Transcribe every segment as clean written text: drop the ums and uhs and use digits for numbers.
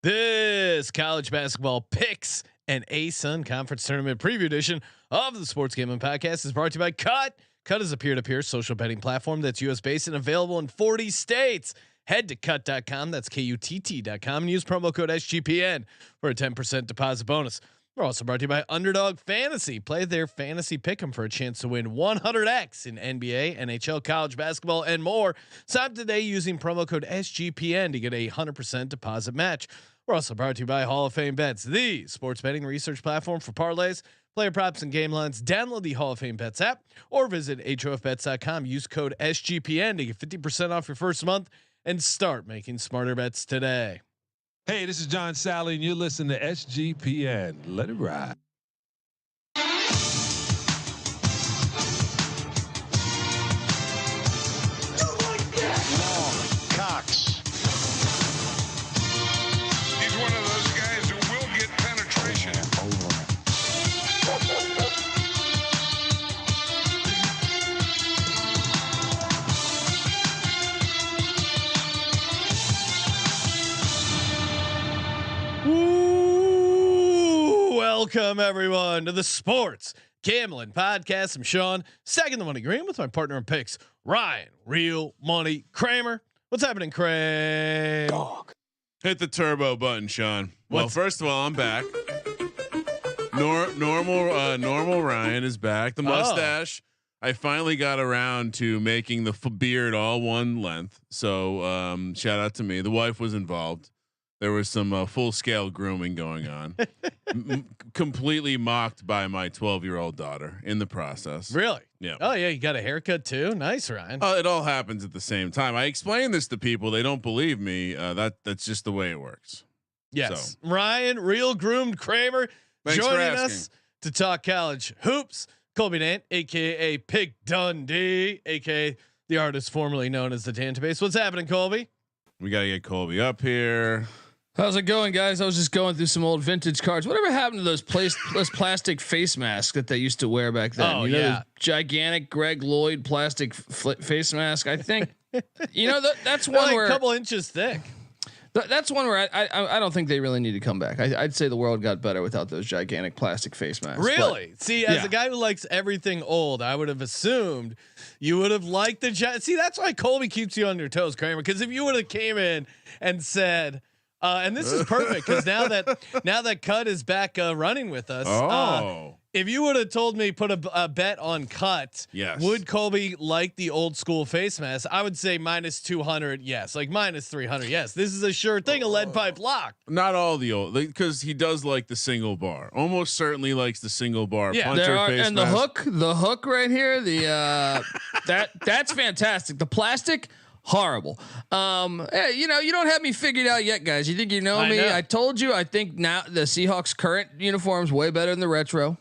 This college basketball picks and ASUN conference tournament preview edition of the Sports Gambling Podcast is brought to you by Cut. Cut is a peer-to-peer social betting platform that's US based and available in 40 states. Head to cut.com, that's KUTT.com, and use promo code SGPN for a 10% deposit bonus. We're also brought to you by Underdog Fantasy. Play their fantasy pick'em for a chance to win 100x in NBA, NHL, college basketball, and more. Sign up today using promo code SGPN to get a 100% deposit match. We're also brought to you by Hall of Fame Bets, the sports betting research platform for parlays, player props, and game lines. Download the Hall of Fame Bets app or visit HOFBets.com. Use code SGPN to get 50% off your first month and start making smarter bets today. Hey, this is John Sally, and you're listening to SGPN. Let it ride. Cox. He's one of those guys who will get penetration. Welcome everyone to the Sports Gambling Podcast. I'm Sean, second the money green with my partner in picks, Ryan, Real Money Kramer. What's happening, Kramer? Dog. Hit the turbo button, Sean. Well, first of all, I'm back. Normal Ryan is back. The mustache. I finally got around to making the beard all one length. So shout out to me. The wife was involved. There was some full scale grooming going on, completely mocked by my 12-year-old daughter in the process. Really? Yeah. Oh yeah, you got a haircut too. Nice, Ryan. It all happens at the same time. I explain this to people; they don't believe me. That's just the way it works. Yes, so. Ryan, Real Groomed Kramer, joining us to talk college hoops. Colby Dant, aka Pick Dundee, aka the artist formerly known as the Database. What's happening, Colby? We gotta get Colby up here. How's it going, guys? I was just going through some old vintage cards. Whatever happened to those plastic face masks that they used to wear back then? Oh, those gigantic Greg Lloyd plastic face mask. I think that's one like where a couple inches thick. That's one where I don't think they really need to come back. I'd say the world got better without those gigantic plastic face masks. Really? See, as a guy who likes everything old, I would have assumed you would have liked the See, that's why Colby keeps you on your toes, Kramer. Because if you would have came in and said, and this is perfect because now that Cut is back running with us. If you would have told me put a bet on Cut, yes, would Colby like the old school face mask? I would say minus 200, yes. Like minus 300, yes. This is a sure thing, a lead pipe lock. Not all the old, because he does like the single bar. Almost certainly likes the single bar. Yeah, puncher face and mask. the hook right here. That's fantastic. The plastic. Horrible. Hey, you don't have me figured out yet, guys. You think you know me? I told you. I think now the Seahawks current uniform's way better than the retro.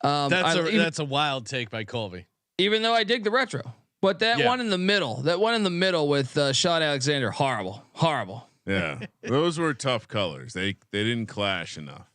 That's a wild take by Colby. Even though I dig the retro, but that one in the middle with Sean Alexander, horrible. Yeah, those were tough colors. They didn't clash enough.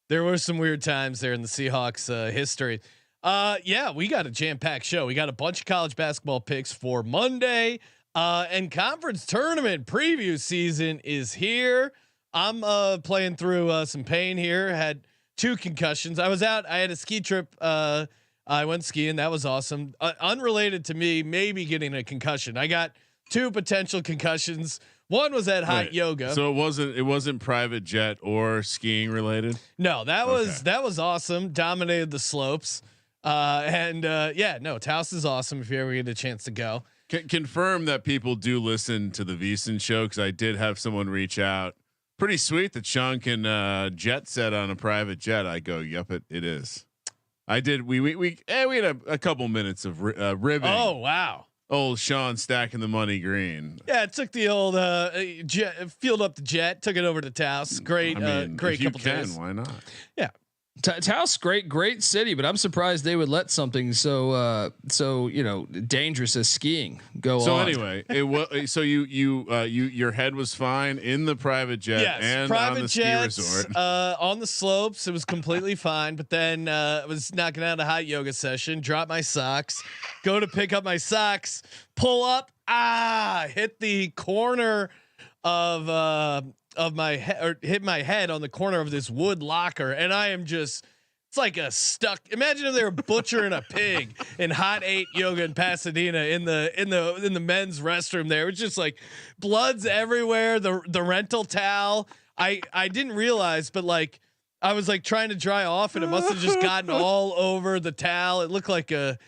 There were some weird times there in the Seahawks history. We got a jam-packed show. We got a bunch of college basketball picks for Monday, and conference tournament preview season is here. I'm playing through some pain here. Had 2 concussions. I was out. I had a ski trip. I went skiing. That was awesome. Unrelated to me, maybe getting a concussion. I got 2 potential concussions. One was at hot yoga. So it wasn't private jet or skiing related. No, that was awesome. Dominated the slopes. Taos is awesome if you ever get a chance to go. Confirm that people do listen to the VSiN show, because I did have someone reach out. Pretty sweet that Sean can jet set on a private jet. I go, yep, it is. I did. We had a couple minutes of ribbing. Oh wow. Old Sean stacking the money green. Yeah, it took the old jet, fueled up the jet, took it over to Taos. Great couple days. Why not? Yeah. Taos, great city, but I'm surprised they would let something so dangerous as skiing go on. So anyway, it was your head was fine in the private jet and on the ski resort. On the slopes, it was completely fine. But then I was knocking out a hot yoga session, drop my socks, go to pick up my socks, pull up, hit the corner of my head, or hit my head on the corner of this wood locker, and I am just. It's like a stuck. Imagine if they were butchering a pig in Hot 8 Yoga in Pasadena in the men's restroom. There, it's just like blood's everywhere. The rental towel. I didn't realize, but like I was like trying to dry off, and it must have just gotten all over the towel. It looked like a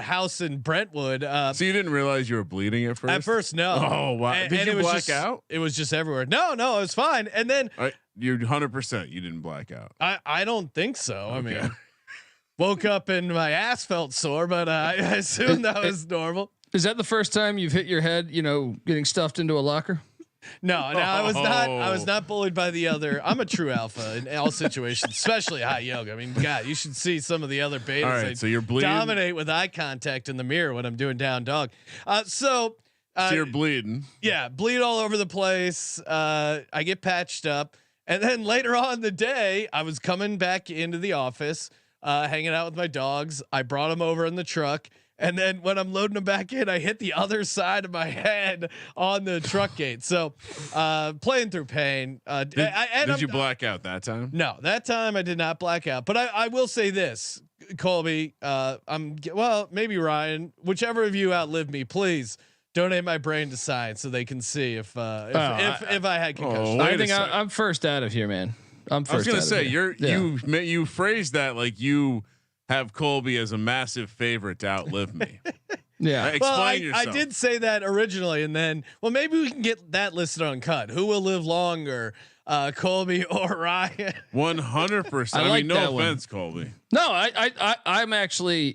house in Brentwood. So you didn't realize you were bleeding at first? At first, no. Oh wow! Did you black out? It was just everywhere. No, it was fine. And then you're 100%. You didn't black out. I don't think so. Okay. I mean, woke up and my ass felt sore, but I assumed that was normal. Is that the first time you've hit your head? Getting stuffed into a locker. No, I was not. I was not bullied by the other. I'm a true alpha in all situations, especially hot yoga. I mean, God, you should see some of the other betas. All right, so you're bleeding. Dominate with eye contact in the mirror when I'm doing down dog. So you're bleeding. Yeah, bleed all over the place. I get patched up, and then later on in the day, I was coming back into the office, hanging out with my dogs. I brought them over in the truck. And then when I'm loading them back in, I hit the other side of my head on the truck gate. So, playing through pain. Did you black out that time? No, that time I did not black out. But I will say this, Colby. Maybe Ryan, whichever of you outlive me, please donate my brain to science so they can see if I had concussion. I think I'm first out of here, man. I'm first. I was gonna say you phrased that like you have Colby as a massive favorite to outlive me. Yeah. Explain yourself. I did say that originally, and then maybe we can get that listed on cut. Who will live longer, Colby or Ryan? 100%. I mean, no offense, Colby. No, I'm actually,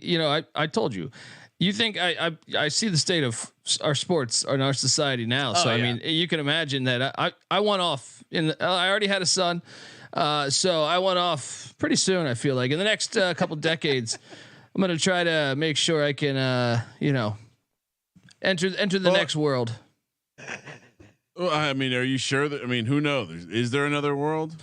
I told you. You think I see the state of our sports and our society now. So I mean, you can imagine that I went off I already had a son. So I went off pretty soon. I feel like in the next couple decades, I'm going to try to make sure I can, enter the next world. Well, I mean, are you sure that? I mean, who knows? Is there another world?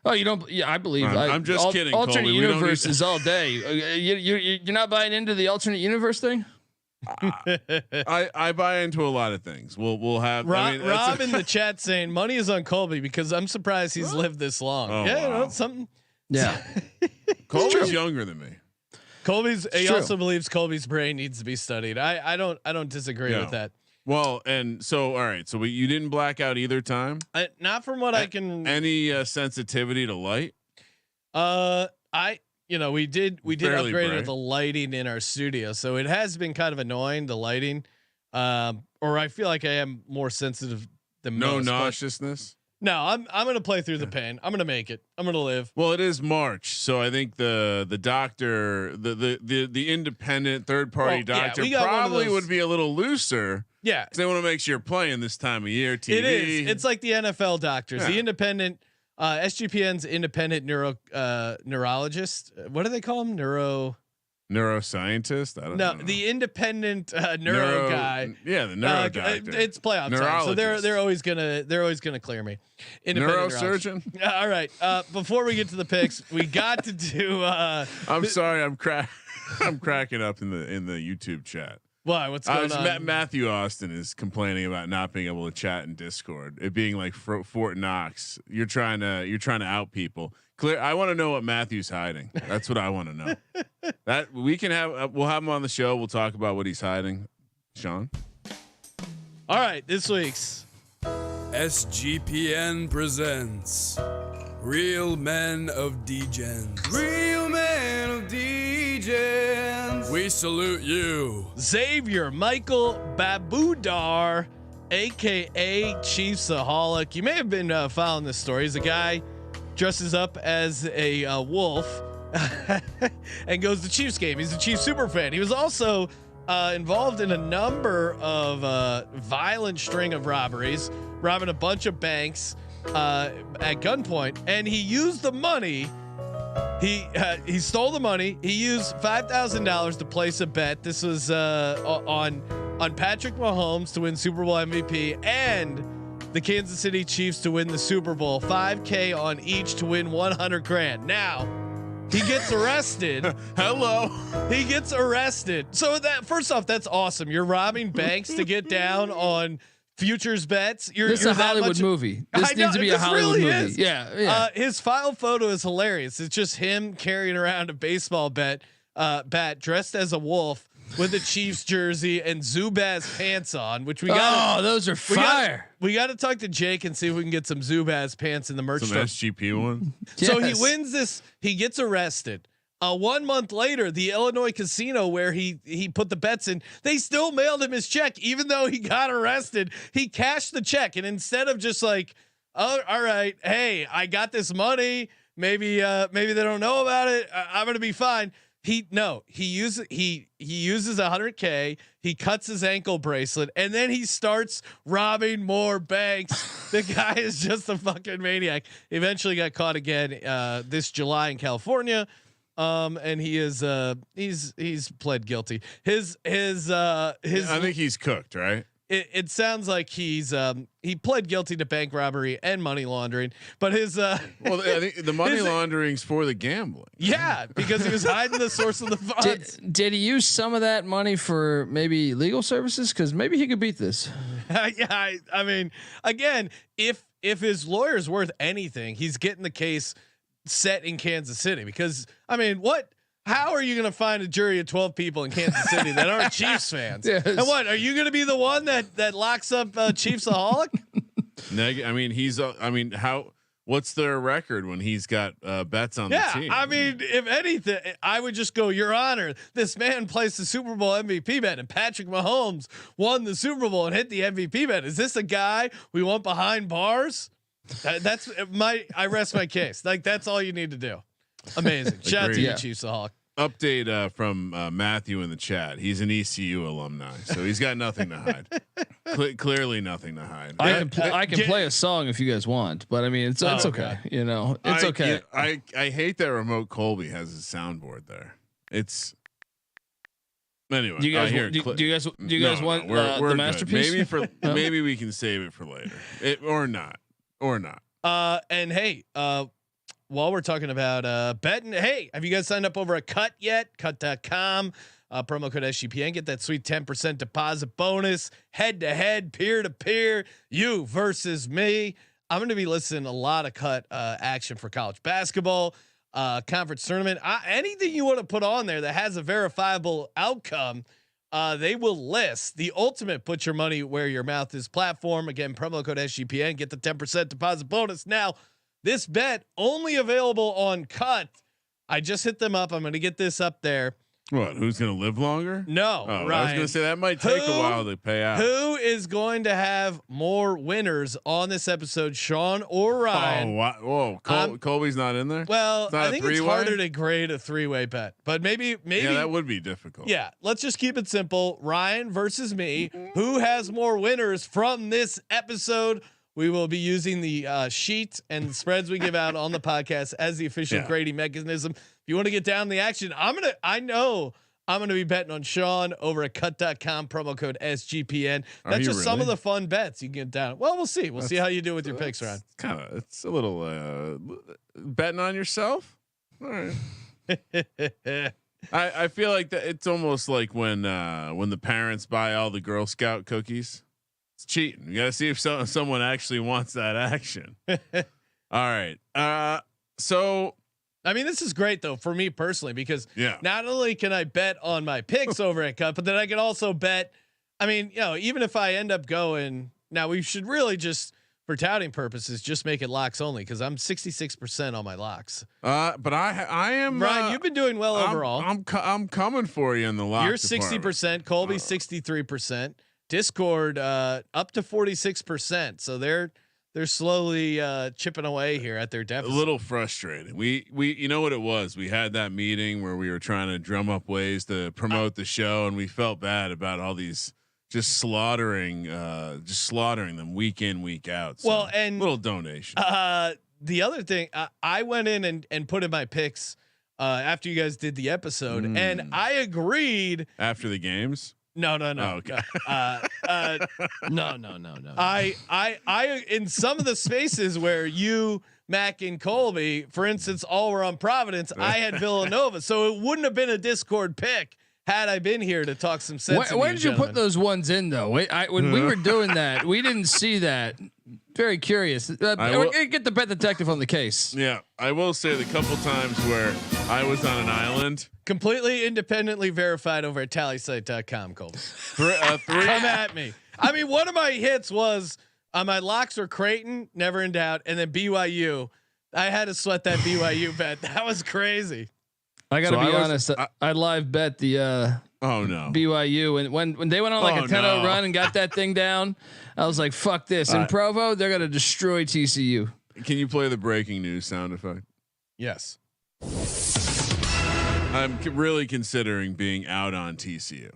Oh, you don't? Yeah, I believe. I'm just kidding. Alternate Colby. universes all day. You're not buying into the alternate universe thing. I buy into a lot of things. We'll have Rob in the chat saying money is on Colby because I'm surprised he's lived this long. Oh, yeah, wow. something. Yeah, Colby's younger than me. He also believes Colby's brain needs to be studied. I don't disagree with that. Well, and so all right, so you didn't black out either time. Not from what I can. Any sensitivity to light? We did Fairly upgrade bright. the lighting in our studio, so it has been kind of annoying, the lighting. Or I feel like I am more sensitive than most. No nauseousness. No, I'm gonna play through the pain. I'm gonna make it. I'm gonna live. Well, it is March, so I think the doctor, the independent third party doctor probably would be a little looser. Yeah, because they want to make sure you're playing this time of year. TV. It is. It's like the NFL doctors, the independent. SGPN's independent neurologist. What do they call him? Neuroscientist. I don't know. No, the independent neuro guy. Yeah, the neuro doctor. It's playoff time, so they're always gonna clear me. Neurosurgeon. All right. Before we get to the picks, we got to do. I'm sorry. I'm cracking up in the YouTube chat. Why? What's going on? Matthew Austin is complaining about not being able to chat in Discord. It being like Fort Knox. You're trying to out people. Clear. I want to know what Matthew's hiding. That's what I want to know. That we can have. We'll have him on the show. We'll talk about what he's hiding. Sean. All right. This week's SGPN presents Real Men of Degen. Real Men of Degen. We salute you. Xavier Michael Babudar, aka Chiefsaholic. You may have been following this story. He's a guy dresses up as a wolf and goes to Chiefs game. He's a Chiefs super fan. He was also involved in a number of violent string of robberies, robbing a bunch of banks at gunpoint, and he used the money. He stole the money. He used $5,000 to place a bet. This was on Patrick Mahomes to win Super Bowl MVP and the Kansas City Chiefs to win the Super Bowl. $5,000 on each to win $100,000. Now he gets arrested. Hello. He gets arrested. So that first off, that's awesome. You're robbing banks to get down on futures bets. This is a Hollywood movie. This needs to be a Hollywood movie. Is. Yeah. His file photo is hilarious. It's just him carrying around a baseball bat dressed as a wolf with a Chiefs jersey and Zubaz pants on, which we got. Oh, those are fire. We got to talk to Jake and see if we can get some Zubaz pants in the merch store. SGP one. So he wins this. He gets arrested. 1 month later, the Illinois casino where he put the bets in, they still mailed him his check, even though he got arrested. He cashed the check, and instead of just like, oh, all right, hey, I got this money. Maybe they don't know about it. I'm gonna be fine. He uses $100K. He cuts his ankle bracelet, and then he starts robbing more banks. The guy is just a fucking maniac. Eventually got caught again this July in California. And he is he's pled guilty. I think he's cooked, right? It sounds like he pled guilty to bank robbery and money laundering, but his well, I think the money laundering's for the gambling. Yeah, because he was hiding the source of the funds. Did he use some of that money for maybe legal services? Because maybe he could beat this. Yeah, I mean, again, if his lawyer's worth anything, he's getting the case set in Kansas City, because I mean, how are you going to find a jury of 12 people in Kansas City that aren't Chiefs fans? Yes. And what, are you going to be the one that locks up Chiefsaholic? What's their record when he's got bets on the team? I mean, if anything, I would just go, Your Honor, this man placed the Super Bowl MVP bet, and Patrick Mahomes won the Super Bowl and hit the MVP bet. Is this a guy we want behind bars? I rest my case. Like, that's all you need to do. Amazing. Shout out to you, Chiefsaholic. Update from Matthew in the chat. He's an ECU alumni, so he's got nothing to hide. Clearly nothing to hide. I can play a song if you guys want, but I mean, it's okay. You know, it's okay. I hate that remote Colby has his soundboard there. It's anyway. Do you guys want the masterpiece? Maybe we can save it for later, or not. And hey, while we're talking about betting, hey, have you guys signed up over at Cut yet? Cut.com, promo code SGPN, get that sweet 10% deposit bonus, head to head, peer to peer, you versus me. I'm going to be listening to a lot of Cut action for college basketball, conference tournament, anything you want to put on there that has a verifiable outcome. They will list the ultimate put your money where your mouth is platform. Again, promo code SGPN, get the 10% deposit bonus. Now, this bet only available on Cut. I just hit them up. I'm going to get this up there. What? Who's going to live longer? No, Ryan. I was going to say that might take a while to pay out. Who is going to have more winners on this episode, Sean or Ryan? Oh, whoa! Colby's not in there. Well, I think it's harder to grade a three-way bet, but maybe yeah, that would be difficult. Yeah, let's just keep it simple. Ryan versus me. Who has more winners from this episode? We will be using the sheet and spreads we give out on the podcast as the official grading mechanism. If you want to get down the action, I know I'm going to be betting on Sean over at cut.com, promo code SGPN. That's just some of the fun bets you can get down. Well, we'll see. We'll see how you do with your picks, Ryan. It's a little betting on yourself. All right. I feel like that it's almost like when the parents buy all the Girl Scout cookies. It's cheating. You got to see if someone actually wants that action. All right. So, I mean, this is great though for me personally, because not only can I bet on my picks over at Cut, but then I can also bet. I mean, even if I end up going, now we should really just, for touting purposes, just make it locks only, because I'm 66% on my locks. But I am. Ryan, you've been doing well overall. I'm coming for you in the lock. You're 60%. Colby's 63%. Discord up to 46%. So they're slowly chipping away here at their deficit. A little frustrating. We you know what it was? We had that meeting where we were trying to drum up ways to promote the show, and we felt bad about all these just slaughtering them week in, week out. So well, and little donation. The other thing, I went in and put in my picks after you guys did the episode, and I agreed after the games. No. Oh, okay. No. I in some of the spaces where you, Mac, and Colby, for instance, all were on Providence, I had Villanova, so it wouldn't have been a Discord pick had I been here to talk some sense. Where did you put those ones in though? When we were doing that, we didn't see that. Very curious. Get the bet detective on the case. Yeah, I will say the couple times where I was on an island, completely independently verified over at tallysite.com. Colby, come at me. I mean, one of my hits was my locks were Creighton, never in doubt, and then BYU. I had to sweat that BYU bet. That was crazy. I gotta be honest. I live bet the BYU, and when they went on like a 10-0 run and got that thing down, I was like, "Fuck this!" In Provo, they're gonna destroy TCU. Can you play the breaking news sound effect? Yes. I'm really considering being out on TCU.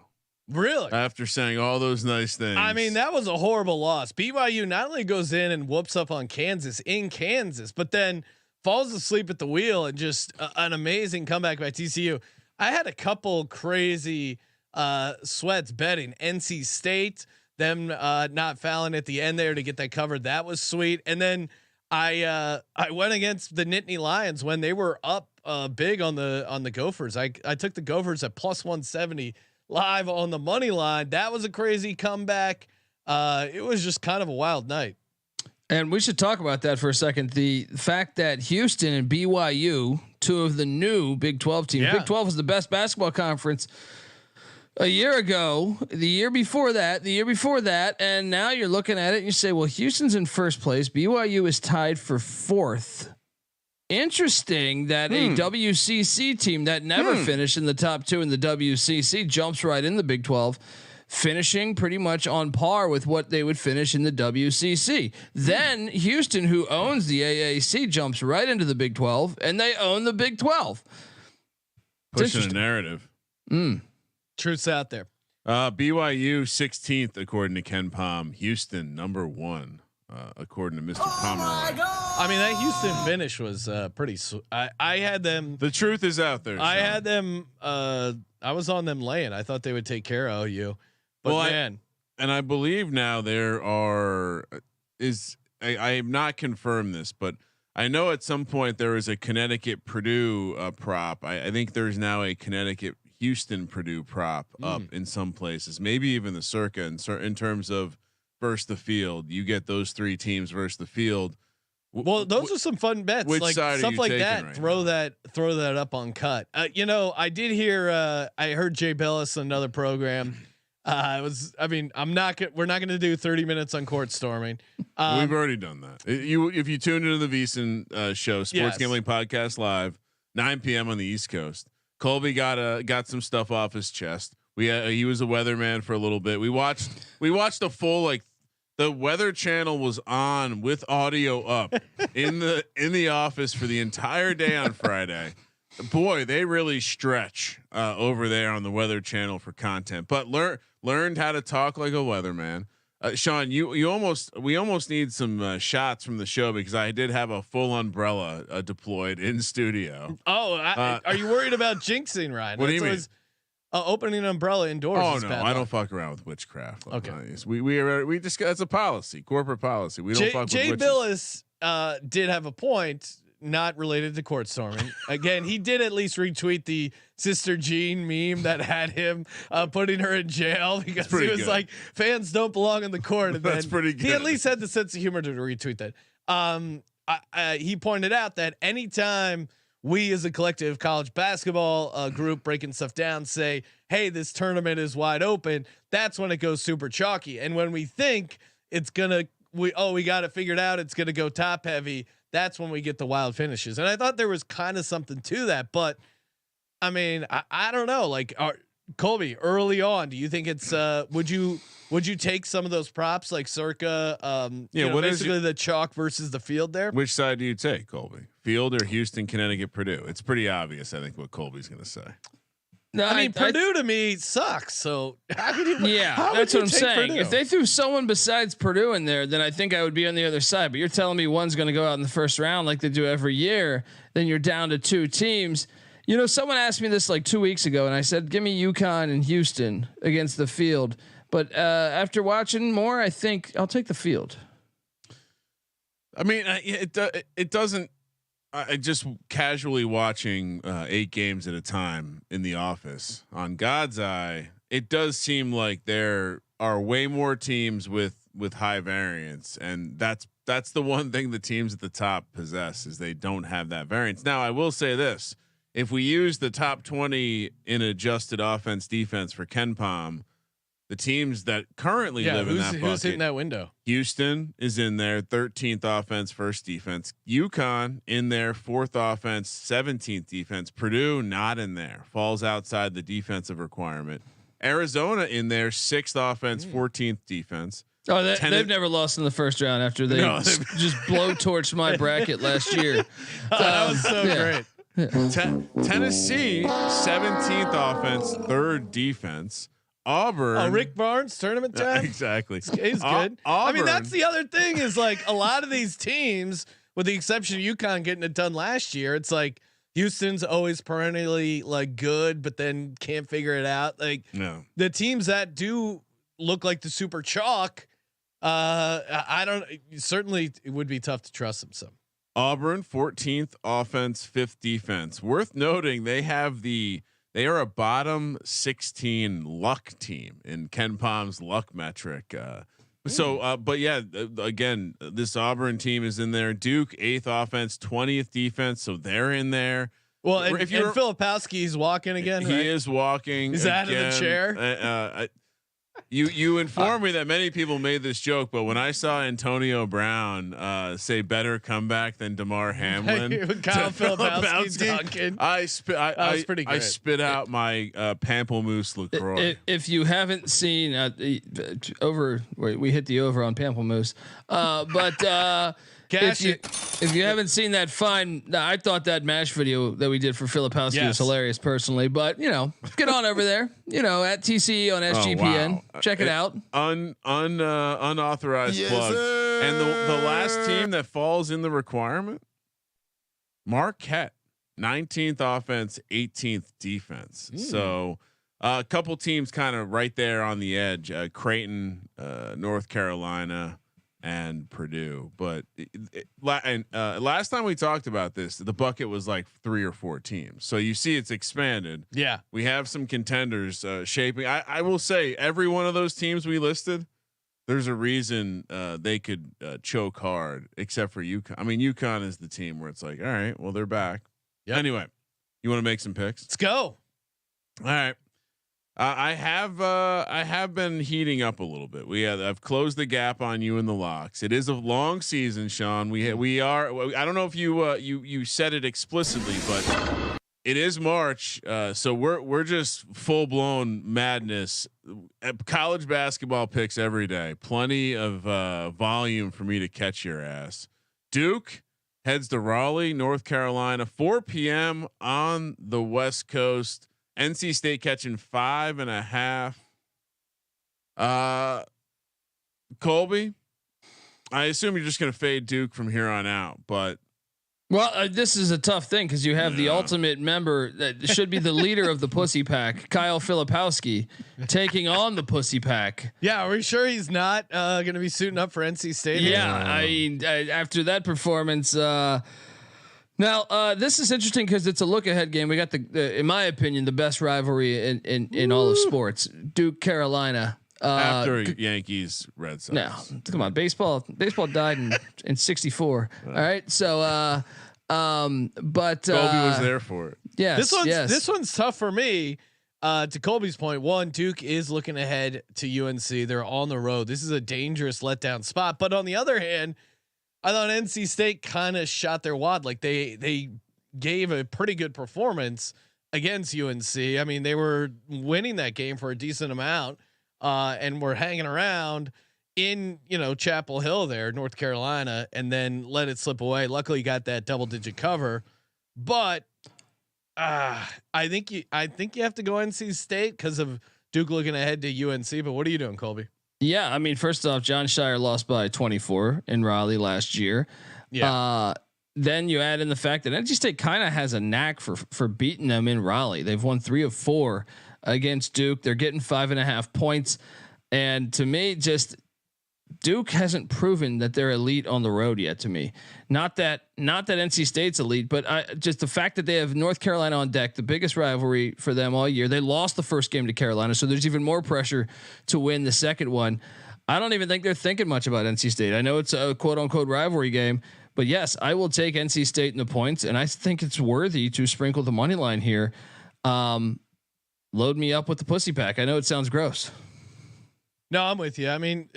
Really? After saying all those nice things. I mean, that was a horrible loss. BYU not only goes in and whoops up on Kansas in Kansas, but then falls asleep at the wheel and just an amazing comeback by TCU. I had a couple crazy sweats betting NC State, them not fouling at the end there to get that covered. That was sweet. And then I went against the Nittany Lions when they were up big on the Gophers. I took the Gophers at +170 live on the money line. That was a crazy comeback. It was just kind of a wild night. And we should talk about that for a second. The fact that Houston and BYU, two of the new Big 12 teams, Big 12 was the best basketball conference a year ago, the year before that, and now you're looking at it and you say, well, Houston's in first place. BYU is tied for fourth. Interesting that a WCC team that never finished in the top two in the WCC jumps right in the Big 12. Finishing pretty much on par with what they would finish in the WCC. Then Houston, who owns the AAC, jumps right into the Big 12, and they own the Big 12. Pushing a narrative. Truth's out there. BYU 16th according to Ken Palm. Houston number 1 according to Mr. Pomeroy. I mean, that Houston finish was pretty. I had them. The truth is out there. I had them. I was on them laying. I thought they would take care of OU. But man, I believe now there are I have not confirmed this, but I know at some point there was a Connecticut Purdue prop. I think there's now a Connecticut Houston Purdue prop up in some places, maybe even the circa in terms of versus the field. You get those 3 teams versus the field. Well, those are some fun bets. Which like side stuff are you like taking that. right Throw now? that up on cut. I did hear. I heard Jay Billis on another program. We're not going to do 30 minutes on court storming. We've already done that. If you tuned into the VSiN show, Sports Gambling Podcast Live, 9 p.m. on the East Coast. Colby got some stuff off his chest. He was a weatherman for a little bit. We watched a full the Weather Channel was on with audio up in the office for the entire day on Friday. Boy, they really stretch over there on the Weather Channel for content, but learned how to talk like a weatherman. Sean, we almost need some shots from the show because I did have a full umbrella deployed in studio. Oh, are you worried about jinxing, Ryan? What do you mean? Opening an umbrella indoors. Oh no, I don't fuck around with witchcraft. Okay, we just that's a policy, corporate policy. We don't fuck with Jay witches. Billis did have a point, not related to court storming. Again, he did at least retweet the Sister Jean meme that had him putting her in jail because he was like, fans don't belong in the court. And That's pretty good. He at least had the sense of humor to retweet that. He pointed out that anytime we as a collective college basketball group breaking stuff down say, hey, this tournament is wide open, that's when it goes super chalky. And when we think it's we got it figured out, it's gonna go top heavy, that's when we get the wild finishes. And I thought there was kind of something to that, but I mean, I don't know. Like, Colby, early on, do you think it's would you take some of those props like circa basically the chalk versus the field there? Which side do you take, Colby? Field or Houston, Connecticut, Purdue? It's pretty obvious, I think, what Colby's going to say. No, I mean, Purdue to me sucks. So how could you? That's what I'm saying. Purdue? If they threw someone besides Purdue in there, then I think I would be on the other side. But you're telling me one's going to go out in the first round like they do every year. Then you're down to 2 teams. You know, someone asked me this like 2 weeks ago, and I said, "Give me UConn and Houston against the field." But after watching more, I think I'll take the field. I mean, it doesn't. I just casually watching 8 games at a time in the office on God's eye. It does seem like there are way more teams with high variance, and that's the one thing the teams at the top possess is they don't have that variance. Now, I will say this: if we use the top 20 in adjusted offense defense for KenPom, the teams that currently live in that bucket, who's in that window? Houston is in there, 13th offense, first defense. UConn in there, 4th offense, 17th defense. Purdue not in there, falls outside the defensive requirement. Arizona in there, 6th offense, 14th defense. Oh, they've never lost in the first round after they just blowtorched my bracket last year. That was so great. Tennessee, 17th offense, 3rd defense. Auburn, Rick Barnes tournament time. Exactly, he's good. I mean, that's the other thing is like a lot of these teams, with the exception of UConn getting it done last year, it's like Houston's always perennially like good, but then can't figure it out. Like the teams that do look like the super chalk, I don't. Certainly, it would be tough to trust them some. Auburn, 14th offense, 5th defense. Worth noting, they are a bottom 16 luck team in KenPom's luck metric. But yeah, again, this Auburn team is in there. Duke, 8th offense, 20th defense, so they're in there. Well, and Filipowski's walking again. He is walking. He's out of the chair. You informed me that many people made this joke, but when I saw Antonio Brown say better comeback than DeMar Hamlin, Kyle Filipowski dunking, I spit out my Pamplemousse LaCroix. If you haven't seen we hit the over on Pamplemousse, but if you haven't seen that, fine. I thought that MASH video that we did for Filipowski was hilarious personally, but get on over there, at TCE on SGPN, check it out. Unauthorized plug. And the last team that falls in the requirement, Marquette, 19th offense, 18th defense. So a couple teams kind of right there on the edge, Creighton, North Carolina, and Purdue. But last time we talked about this, the bucket was like 3 or 4 teams. So you see it's expanded. Yeah. We have some contenders shaping. I will say every one of those teams we listed, there's a reason they could choke hard, except for UConn. I mean, UConn is the team where it's like, all right, well, they're back. Yep. Anyway, you want to make some picks? Let's go. All right. I have been heating up a little bit. I've closed the gap on you in the locks. It is a long season, Sean. We are. I don't know if you said it explicitly, but it is March. So we're just full blown madness. College basketball picks every day. Plenty of volume for me to catch your ass. Duke heads to Raleigh, North Carolina, 4 p.m. on the West Coast. NC State catching 5.5. Colby, I assume you're just going to fade Duke from here on out, but this is a tough thing because you have the ultimate member that should be the leader of the Pussy Pack, Kyle Filipowski, taking on the Pussy Pack. Yeah, are we sure he's not going to be suiting up for NC State? Yeah, I mean, after that performance. Now, this is interesting because it's a look ahead game. We got the in my opinion, the best rivalry in all of sports. Duke, Carolina. After Yankees, Red Sox. No, come on. Baseball died in 64. All right. So, but Colby was there for it. Yeah. This one's tough for me. To Colby's point, one, Duke is looking ahead to UNC. They're on the road. This is a dangerous letdown spot. But on the other hand, I thought NC State kind of shot their wad. Like they gave a pretty good performance against UNC. I mean, they were winning that game for a decent amount, and were hanging around in Chapel Hill there, North Carolina, and then let it slip away. Luckily, got that double-digit cover, but I think you have to go NC State because of Duke looking ahead to UNC. But what are you doing, Colby? Yeah, I mean, first off, John Shire lost by 24 in Raleigh last year. Yeah. Then you add in the fact that NC State kind of has a knack for beating them in Raleigh. They've won 3 of 4 against Duke. They're getting 5.5 points, and to me, just Duke hasn't proven that they're elite on the road yet to me. Not that NC State's elite, but just the fact that they have North Carolina on deck, the biggest rivalry for them all year. They lost the first game to Carolina, so there's even more pressure to win the second one. I don't even think they're thinking much about NC State. I know it's a quote unquote rivalry game, but yes, I will take NC State in the points, and I think it's worthy to sprinkle the money line here. Load me up with the pussy pack. I know it sounds gross. No, I'm with you. I mean,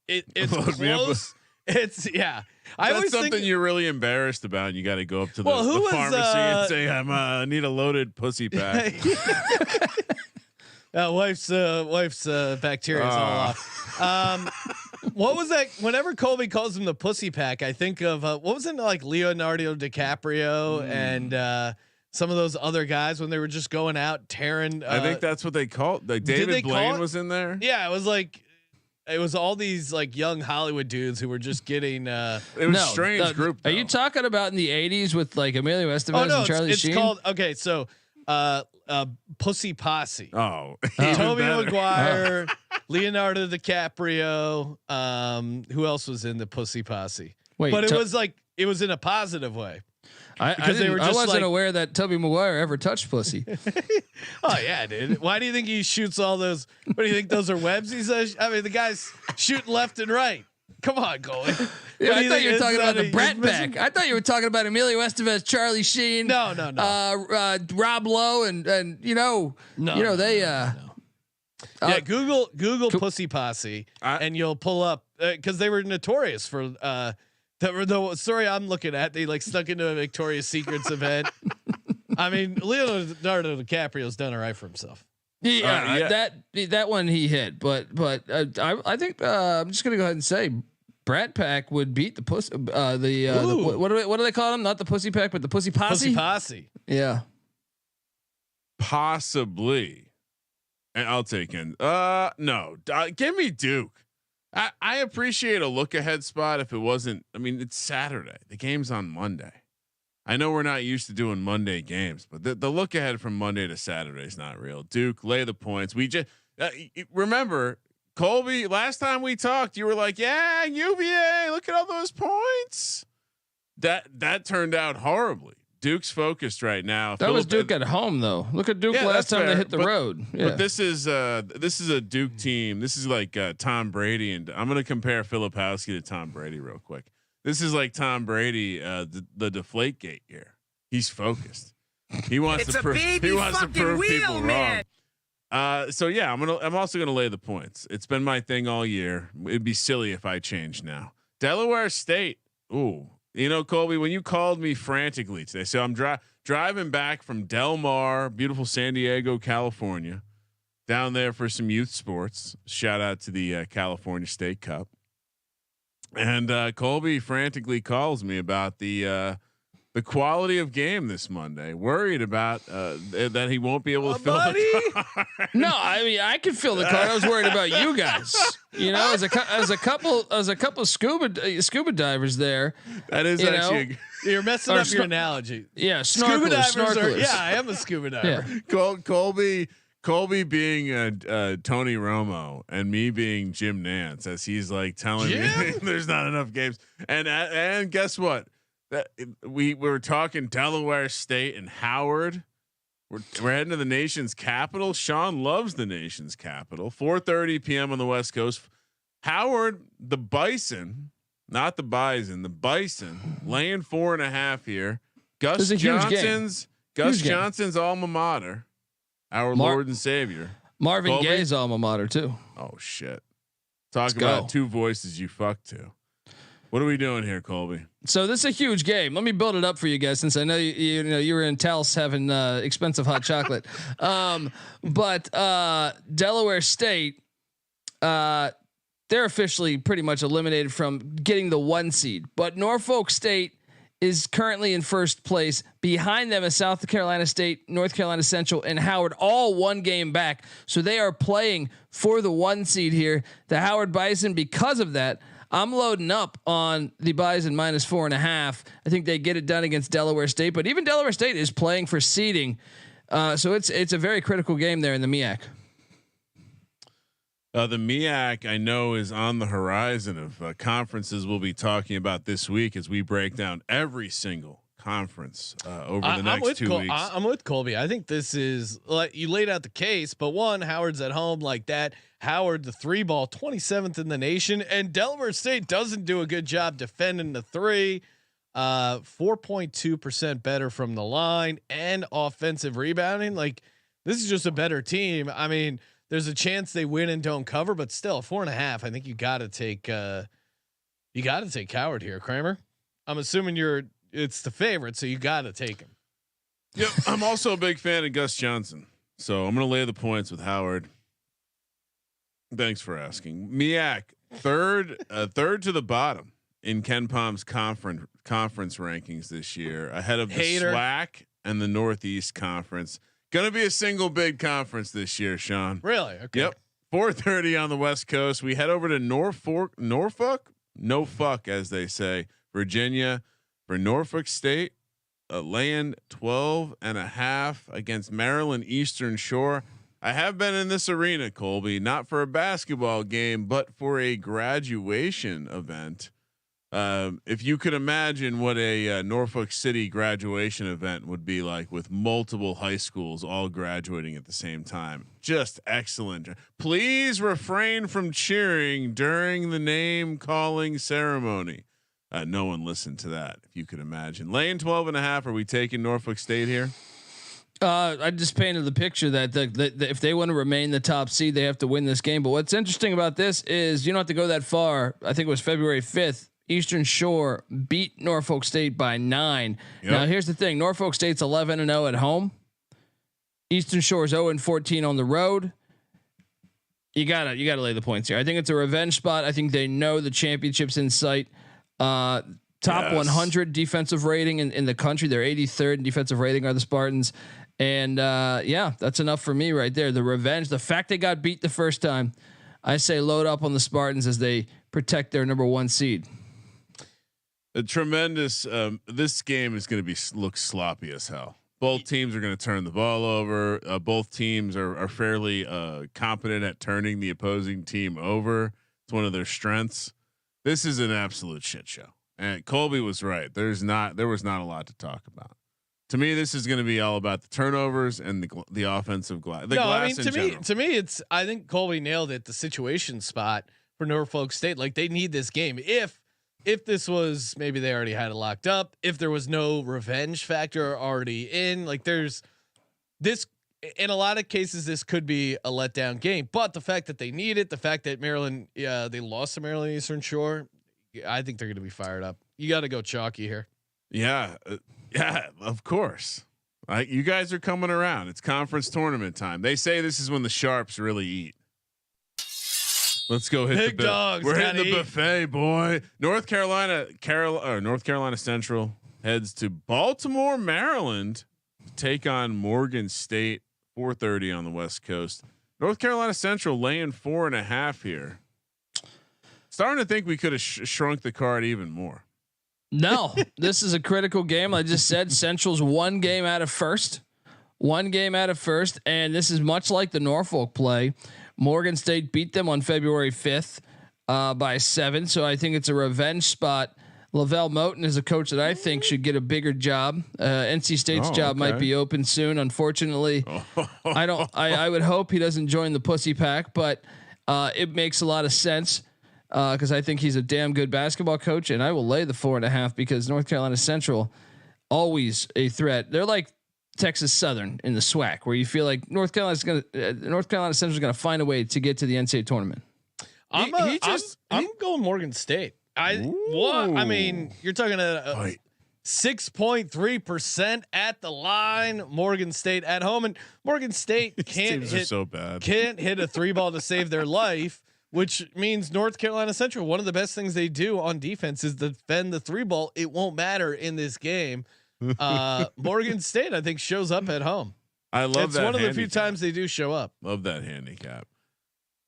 it's Load me up close. It's yeah. I That's was something thinking, you're really embarrassed about. And you got to go up to the pharmacy and say, I need a loaded pussy pack. wife's bacteria is all off. What was that? Whenever Colby calls him the pussy pack, I think of what was it like Leonardo DiCaprio and some of those other guys when they were just going out tearing. I think that's what they called. Like David Blaine was in there. Yeah, it was like. It was all these like young Hollywood dudes who were just getting. It was a strange group. Are you talking about in the '80s with like Emilio Estevez and Charlie Sheen? It's called so Pussy Posse. Oh, Tobey Maguire, Leonardo DiCaprio. Who else was in the Pussy Posse? Wait, but it was in a positive way. I wasn't aware that Tobey Maguire ever touched pussy. Oh yeah, dude. Why do you think he shoots all those? What do you think those are webs? He says. I mean, the guy's shooting left and right. Come on, Colby. Yeah, I thought you were talking about the Brat Pack. I thought you were talking about Emilio Estevez, Charlie Sheen. No. Rob Lowe and they. Yeah, Google Pussy Posse, and you'll pull up because they were notorious for. The story I'm looking at, they like snuck into a Victoria's Secrets event. I mean, Leonardo DiCaprio's done all right for himself. Yeah, that one he hit, but I think I'm just gonna go ahead and say Brat Pack would beat the pussy. What do they call them? Not the Pussy Pack, but the Pussy Posse. Pussy Posse. Yeah, possibly. And I'll take in. No, give me Duke. I appreciate a look ahead spot if it wasn't. I mean, it's Saturday. The game's on Monday. I know we're not used to doing Monday games, but the look ahead from Monday to Saturday is not real. Duke, lay the points. We just remember Colby. Last time we talked, you were like, "Yeah, UVA. Look at all those points." That turned out horribly. Duke's focused right now. That was Duke at home though. Look at Duke last time they hit the road. Yeah. But this is a Duke team. This is like Tom Brady, and I'm going to compare Filipowski to Tom Brady real quick. This is like Tom Brady, the Deflategate year. He's focused. He wants to prove people wrong. So yeah, I'm also gonna lay the points. It's been my thing all year. It'd be silly if I changed now. Delaware State. Ooh. You know, Colby, when you called me frantically today, so I'm driving back from Del Mar, beautiful San Diego, California, down there for some youth sports. Shout out to the California State Cup. And Colby frantically calls me about the quality of game this Monday. Worried about that he won't be able to fill the car. No, I mean I can fill the car. I was worried about you guys. You know, as a couple scuba divers there. That is actually you're messing up your analogy. Yeah, scuba divers snorkelers. I am a scuba diver. Yeah. Colby being Tony Romo and me being Jim Nance, as he's like telling me there's not enough games. And guess what? That we were talking Delaware State and Howard. We're heading to the nation's capital. Sean loves the nation's capital. 4:30 p.m. on the West Coast. Howard, the Bison, not the Bison, the Bison, laying 4.5 here. Gus Johnson's alma mater, our Lord and Savior. Marvin Colby? Gaye's alma mater too. Oh shit! Talk about two voices you fucked to. What are we doing here, Colby? So this is a huge game. Let me build it up for you guys, since I know you were in Taos having expensive hot chocolate. But Delaware State, they're officially pretty much eliminated from getting the 1 seed. But Norfolk State is currently in first place. Behind them is South Carolina State, North Carolina Central, and Howard, all 1 game back. So they are playing for the 1 seed here. The Howard Bison, because of that, I'm loading up on the Bison -4.5. I think they get it done against Delaware State, but even Delaware State is playing for seeding. So it's a very critical game there in the MEAC. The MEAC I know is on the horizon of conferences we'll be talking about this week as we break down every single conference over the next 2 weeks. I'm with Colby. I think this is like you laid out the case, but one, Howard's at home like that. Howard, the 3-ball, 27th in the nation, and Delaware State doesn't do a good job defending the 3. 4.2% better from the line and offensive rebounding. Like this is just a better team. I mean, there's a chance they win and don't cover, but still 4.5. I think you got to take Howard here, Kramer. I'm assuming it's the favorite, so you got to take him. Yep, I'm also a big fan of Gus Johnson, so I'm going to lay the points with Howard. Thanks for asking. MEAC third to the bottom in Ken Palm's conference rankings this year, ahead of the SWAC and the Northeast Conference. Going to be a single big conference this year, Sean. Really? Okay. Yep. 4:30 on the West Coast. We head over to Norfolk, as they say, Virginia, for Norfolk State, laying 12.5 against Maryland Eastern Shore. I have been in this arena, Colby, not for a basketball game, but for a graduation event. If you could imagine what a Norfolk City graduation event would be like with multiple high schools all graduating at the same time, just excellent. Please refrain from cheering during the name calling ceremony. No one listened to that. If you could imagine, laying 12.5. Are we taking Norfolk State here? I just painted the picture that if they want to remain the top seed, they have to win this game. But what's interesting about this is you don't have to go that far. I think it was February 5th. Eastern Shore beat Norfolk State by 9. Yep. Now here's the thing: Norfolk State's 11-0 at home. Eastern Shore's 0-14 on the road. You gotta lay the points here. I think it's a revenge spot. I think they know the championship's in sight. Top 100 defensive rating in the country. They're 83rd in defensive rating are the Spartans. And that's enough for me right there. The revenge, the fact they got beat the first time, I say load up on the Spartans as they protect their number 1 seed. A tremendous. This game is going to look sloppy as hell. Both teams are going to turn the ball over. Both teams are fairly competent at turning the opposing team over. It's one of their strengths. This is an absolute shit show. And Colby was right. There was not a lot to talk about. To me, this is going to be all about the turnovers and the offensive glass. To me, it's. I think Colby nailed it. The situation spot for Norfolk State, like they need this game. If this was maybe they already had it locked up. If there was no revenge factor already in, like there's this. In a lot of cases, this could be a letdown game. But the fact that they need it, the fact that Maryland, they lost to Maryland Eastern Shore, I think they're going to be fired up. You got to go chalky here. Yeah, of course. You guys are coming around. It's conference tournament time. They say this is when the sharps really eat. Let's go hit big the dogs. We're hitting the buffet, boy. North Carolina Central heads to Baltimore, Maryland, to take on Morgan State. 4:30 on the West Coast. North Carolina Central laying 4.5 here. Starting to think we could have shrunk the card even more. No, this is a critical game. I just said Central's one game out of first, and this is much like the Norfolk play. Morgan State beat them on February 5th by 7, so I think it's a revenge spot. Lavelle Moten is a coach that I think should get a bigger job. NC State's job might be open soon. Unfortunately, I would hope he doesn't join the pussy pack, but it makes a lot of sense because I think he's a damn good basketball coach, and I will lay the 4.5 because North Carolina Central always a threat. They're like Texas Southern in the SWAC, where you feel like North Carolina Central is going to find a way to get to the NCAA tournament. I'm going Morgan State. I mean, you're talking a 6.3% at the line. Morgan State at home, and Morgan State can't hit a 3-ball to save their life, which means North Carolina Central. One of the best things they do on defense is defend the 3-ball. It won't matter in this game. Morgan State, I think, shows up at home. I love that. It's one of the few times they do show up. Love that handicap.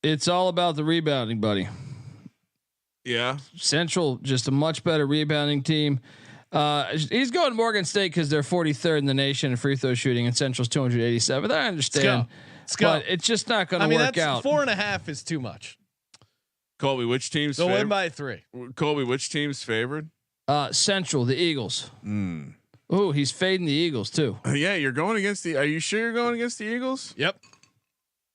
It's all about the rebounding, buddy. Yeah. Central, just a much better rebounding team. He's going Morgan State because they're 43rd in the nation in free throw shooting, and Central's 287th. I understand. Let's go. But it's just not going to work out. 4.5 is too much. Colby, which team's They'll favored? win by 3. Colby, which team's favored? Central, the Eagles. Oh, he's fading the Eagles too. Yeah, you're going against the. Are you sure you're going against the Eagles? Yep.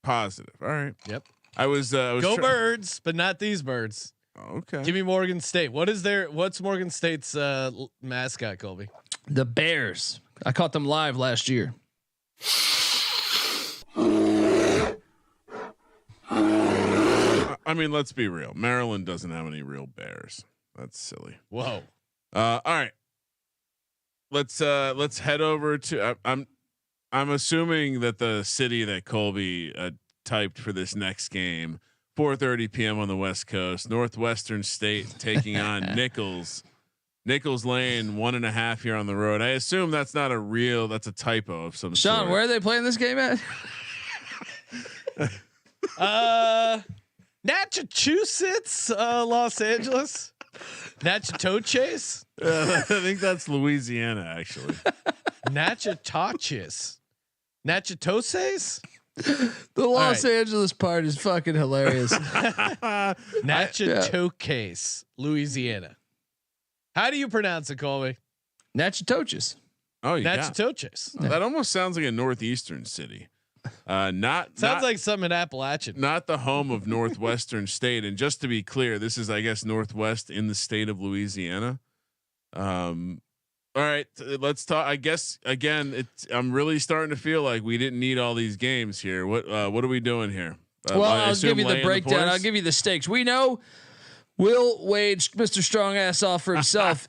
Positive. All right. Yep. I was go birds, but not these birds. Okay. Give me Morgan State. What's Morgan State's mascot, Colby? The Bears. I caught them live last year. I mean, let's be real. Maryland doesn't have any real bears. That's silly. Whoa. All right. Let's head over to. I'm assuming that the city that Colby typed for this next game, 4:30 p.m. on the West Coast, Northwestern State taking on Nicholls. Nicholls laying 1.5 here on the road. I assume that's not a real. That's a typo of some sort. Sean, where are they playing this game at? Massachusetts, Los Angeles, Natchitoches. I think that's Louisiana, actually. Natchitoches, Natchitoses. The Los Angeles part is fucking hilarious. Natchitoches, Louisiana. How do you pronounce it, Colby? Natchitoches. Oh, yeah. Natchitoches. That almost sounds like a northeastern city. Sounds like something in Appalachian. Not the home of Northwestern State. And just to be clear, this is, I guess, Northwest in the state of Louisiana. All right, let's talk. I guess again, I'm really starting to feel like we didn't need all these games here. What are we doing here? Well, I'll give you the breakdown. I'll give you the stakes. We know Will waged Mr. Strong ass off for himself.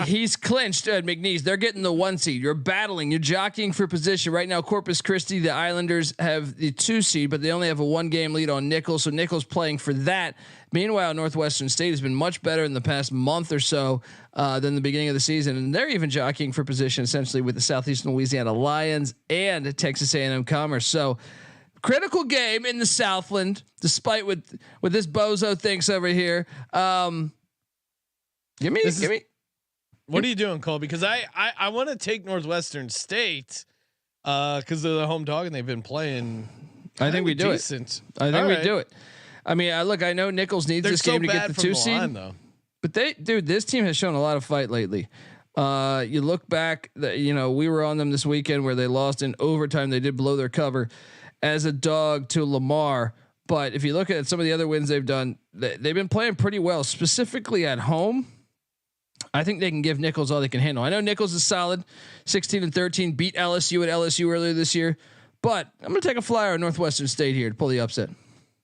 He's clinched at McNeese. They're getting the 1 seed. You're battling. You're jockeying for position right now. Corpus Christi, the Islanders have the 2 seed, but they only have a 1-game lead on Nicholls. So Nicholls playing for that. Meanwhile, Northwestern State has been much better in the past month or so than the beginning of the season, and they're even jockeying for position essentially with the Southeastern Louisiana Lions and Texas A&M Commerce. So. Critical game in the Southland, despite what this bozo thinks over here. Give me. What are you doing, Cole? Because I want to take Northwestern State because they're the home dog and they've been playing. I think we do decent. I think we do it. I mean, I know Nicholls needs this game to get the 2 seed, but this team has shown a lot of fight lately. You look back, we were on them this weekend where they lost in overtime. They did blow their cover as a dog to Lamar. But if you look at some of the other wins they've done, they've been playing pretty well, specifically at home. I think they can give Nicholls all they can handle. I know Nicholls is solid, 16-13, beat LSU at LSU earlier this year, but I'm going to take a flyer on Northwestern State here to pull the upset.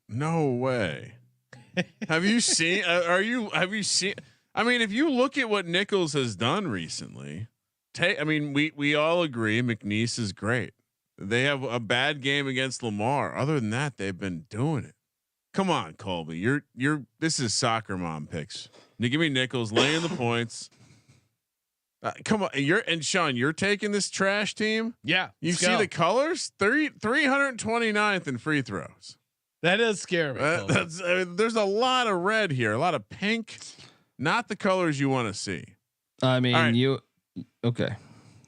No way. Have you seen? Have you seen? I mean, if you look at what Nicholls has done recently, we all agree McNeese is great. They have a bad game against Lamar. Other than that, they've been doing it. Come on, Colby. This is soccer mom picks. You give me Nicholls laying the points. Come on. Sean, you're taking this trash team. Yeah. You see the colors 329th in free throws. That does scare me. There's a lot of red here, a lot of pink, not the colors you want to see. I mean, right. Okay.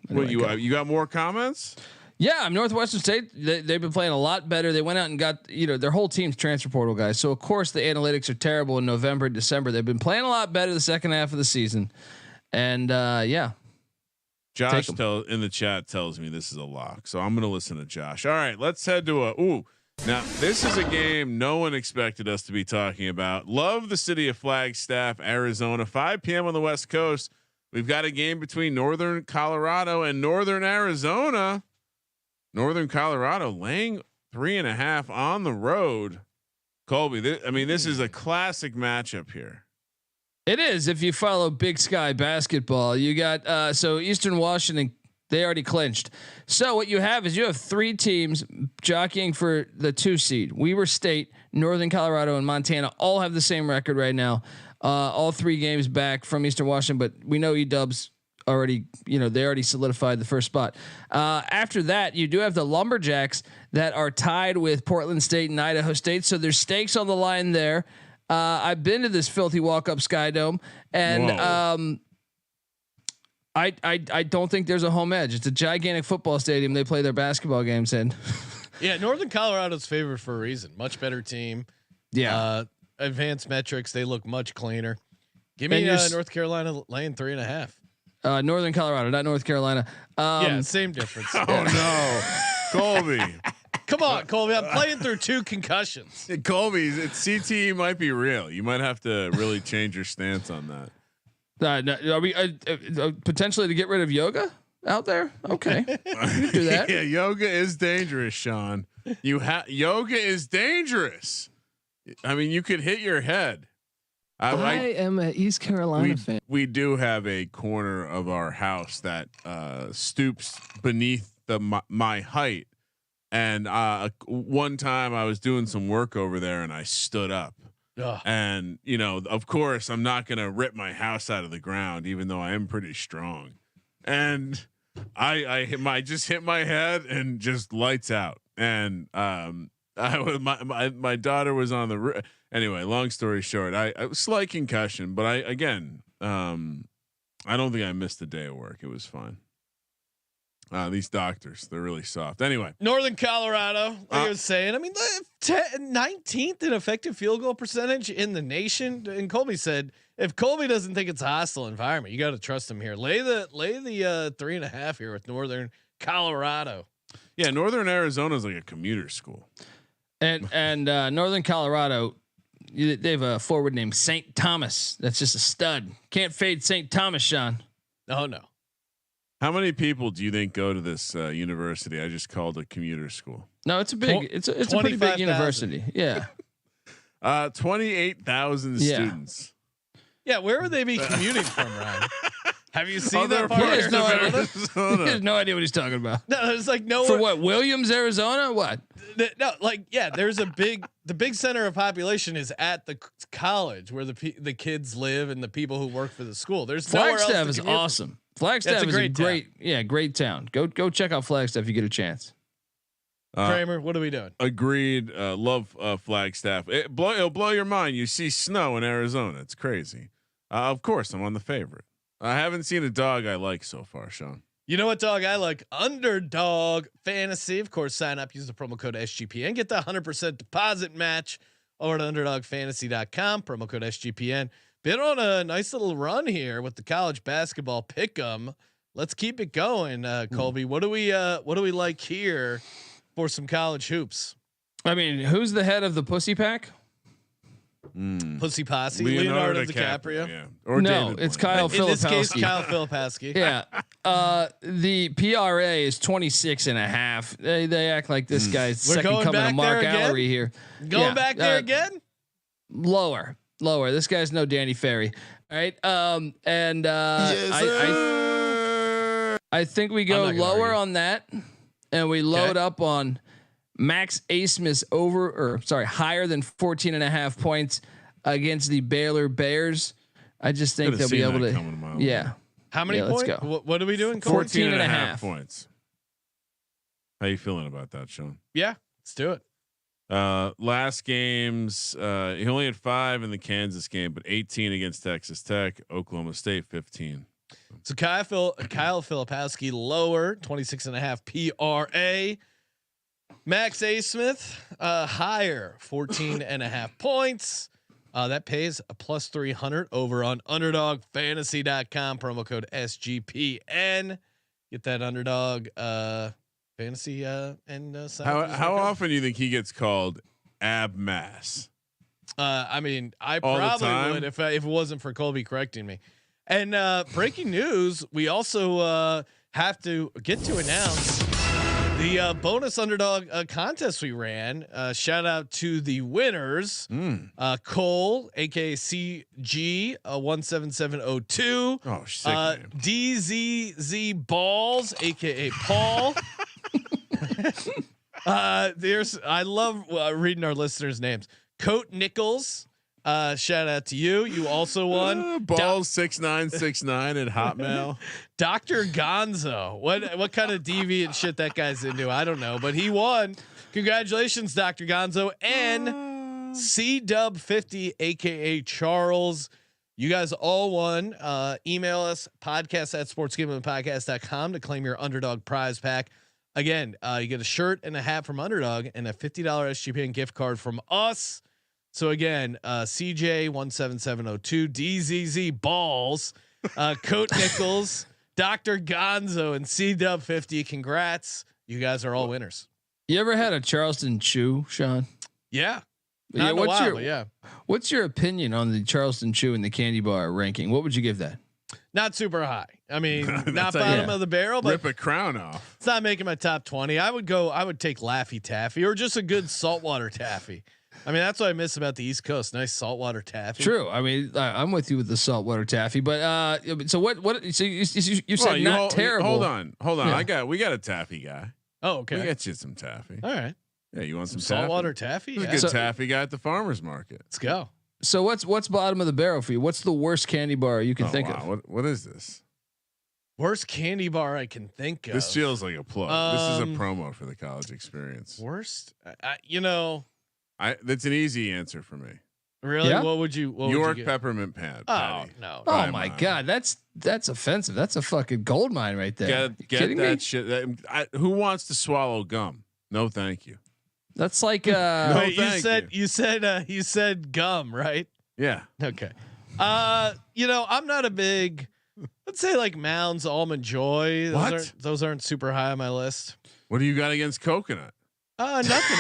Anyway, you got more comments? Yeah, Northwestern State, they've been playing a lot better. They went out and got, their whole team's transfer portal guys. So of course the analytics are terrible in November and December. They've been playing a lot better the second half of the season. And Josh in the chat tells me this is a lock. So I'm going to listen to Josh. All right, let's head to now this is a game no one expected us to be talking about. Love the city of Flagstaff, Arizona, 5 p.m. on the West Coast. We've got a game between Northern Colorado and Northern Arizona. Northern Colorado laying 3.5 on the road. Colby, this is a classic matchup here. It is. If you follow Big Sky basketball, you got so Eastern Washington, they already clinched. So what you have 3 teams jockeying for the 2 seed. Weber State, Northern Colorado, and Montana all have the same record right now. All 3 games back from Eastern Washington, but we know E-Dubs already, they already solidified the first spot. After that, you do have the Lumberjacks that are tied with Portland State and Idaho State. So there's stakes on the line there. I've been to this filthy walk-up Sky Dome, and I don't think there's a home edge. It's a gigantic football stadium they play their basketball games in. Yeah, Northern Colorado's favored for a reason. Much better team. Yeah. Advanced metrics. They look much cleaner. Give me North Carolina laying 3.5. Northern Colorado, not North Carolina. Yeah, same difference. Oh no, Colby. Come on, Colby. I'm playing through 2 concussions. Colby, it's CTE might be real. You might have to really change your stance on that. No, are we potentially to get rid of yoga out there? Okay, we can do that. Yeah, yoga is dangerous, Sean. Yoga is dangerous. I mean, you could hit your head. I am an East Carolina fan. We do have a corner of our house that stoops beneath my height, and one time I was doing some work over there, and I stood up. Ugh. And of course, I'm not gonna rip my house out of the ground, even though I am pretty strong. And I just hit my head and just lights out. And my daughter was on the roof. Anyway, long story short, I was slight concussion, but I don't think I missed a day of work. It was fine. These doctors, they're really soft. Anyway, Northern Colorado, like I was saying, I mean, 19th in effective field goal percentage in the nation. And Colby said, if Colby doesn't think it's a hostile environment, you got to trust him here. Lay the 3.5 here with Northern Colorado. Yeah, Northern Arizona is like a commuter school, and Northern Colorado, they have a forward named St. Thomas. That's just a stud. Can't fade St. Thomas, Sean. Oh no. How many people do you think go to this university? I just called a commuter school. No, it's a big. It's a pretty big university. Yeah. 28,000 students. Yeah, where would they be commuting from, Ryan? Have you seen that part? part? He has no idea what he's talking about. No, it's like no. For what? Williams, Arizona? What? No, like there's the big center of population is at the college where the kids live and the people who work for the school. There's Flagstaff is awesome. Flagstaff is a great town. Go check out Flagstaff if you get a chance. Kramer, what are we doing? Agreed. Love Flagstaff. It'll blow your mind. You see snow in Arizona. It's crazy. Of course, I'm on the favorite. I haven't seen a dog I like so far, Sean. You know what dog I like? Underdog Fantasy. Of course, sign up, use the promo code SGPN, get the 100% deposit match over to underdogfantasy.com. Promo code SGPN. Been on a nice little run here with the college basketball pick'em. Let's keep it going, Colby. What do we like here for some college hoops? I mean, who's the head of the Pussy Pack? Pussy Posse, Leonardo DiCaprio. Yeah. Or no, David it's Blaine. Kyle In this case, Filipowski. Kyle Filipowski. Yeah. The PRA is 26.5. They act like this guy's We're second going coming back of Mark there again? Allery here. Going back there again? Lower. This guy's no Danny Ferry. All right. I think we go lower on that, and we load up on Max Asmus higher than 14.5 points against the Baylor Bears. I just think they'll be able to. Yeah. How many points? Let's go. What are we doing? 14.5 points. How you feeling about that, Sean? Yeah, let's do it. Last games, he only had 5 in the Kansas game, but 18 against Texas Tech, Oklahoma State 15. So Kyle Filipowski lower 26.5 PRA. Max Asmith higher 14.5 points. That pays a plus 300 over on underdogfantasy.com. Promo code SGPN. Get that Underdog Fantasy and how often do you think he gets called Ab Mass? I mean, I All probably would if it wasn't for Colby correcting me. And breaking news, we also have to get to announce the bonus Underdog contest we ran. Shout out to the winners, Cole, aka CG 17702. Oh, sick name. DZZ Balls, aka Paul. I love reading our listeners' names. Coat Nicholls. Shout out to you. You also won. Balls 6969 at Hotmail. Dr. Gonzo. What kind of deviant shit that guy's into? I don't know, but he won. Congratulations, Dr. Gonzo and C-Dub50, aka Charles. You guys all won. Email us podcast@sportsgamblingpodcast.com to claim your Underdog prize pack. Again, you get a shirt and a hat from Underdog and a $50 SGPN gift card from us. So again, CJ17702, DZZ Balls, Coat Nicholls, Dr. Gonzo, and CW50. Congrats. You guys are all winners. You ever had a Charleston Chew, Sean? Yeah. Yeah. Yeah. What's your opinion on the Charleston Chew and the candy bar ranking? What would you give that? Not super high. I mean, not bottom of the barrel, but rip a crown off. It's not making my top 20. I would take Laffy Taffy or just a good saltwater taffy. I mean, that's what I miss about the East Coast. Nice saltwater taffy. True. I mean, I'm with you with the saltwater taffy, but so what? So you said terrible. Hold on. Yeah. We got a taffy guy. Oh, okay. We got you some taffy. All right. Yeah, you want some saltwater taffy? There's a good taffy guy at the farmer's market. Let's go. So what's bottom of the barrel for you? What's the worst candy bar you can think of? What is this? Worst candy bar I can think of. This feels like a plug. This is a promo for the college experience. Worst, that's an easy answer for me. Really? Yeah? What would you? York peppermint patty. Oh no! Oh my god, that's offensive. That's a fucking gold mine right there. Get that me? Shit. Who wants to swallow gum? No, thank you. That's like wait, you said gum, right? Yeah. Okay. I'm not a big. Let's say like Mounds Almond Joy. Those aren't super high on my list. What do you got against coconut? Nothing.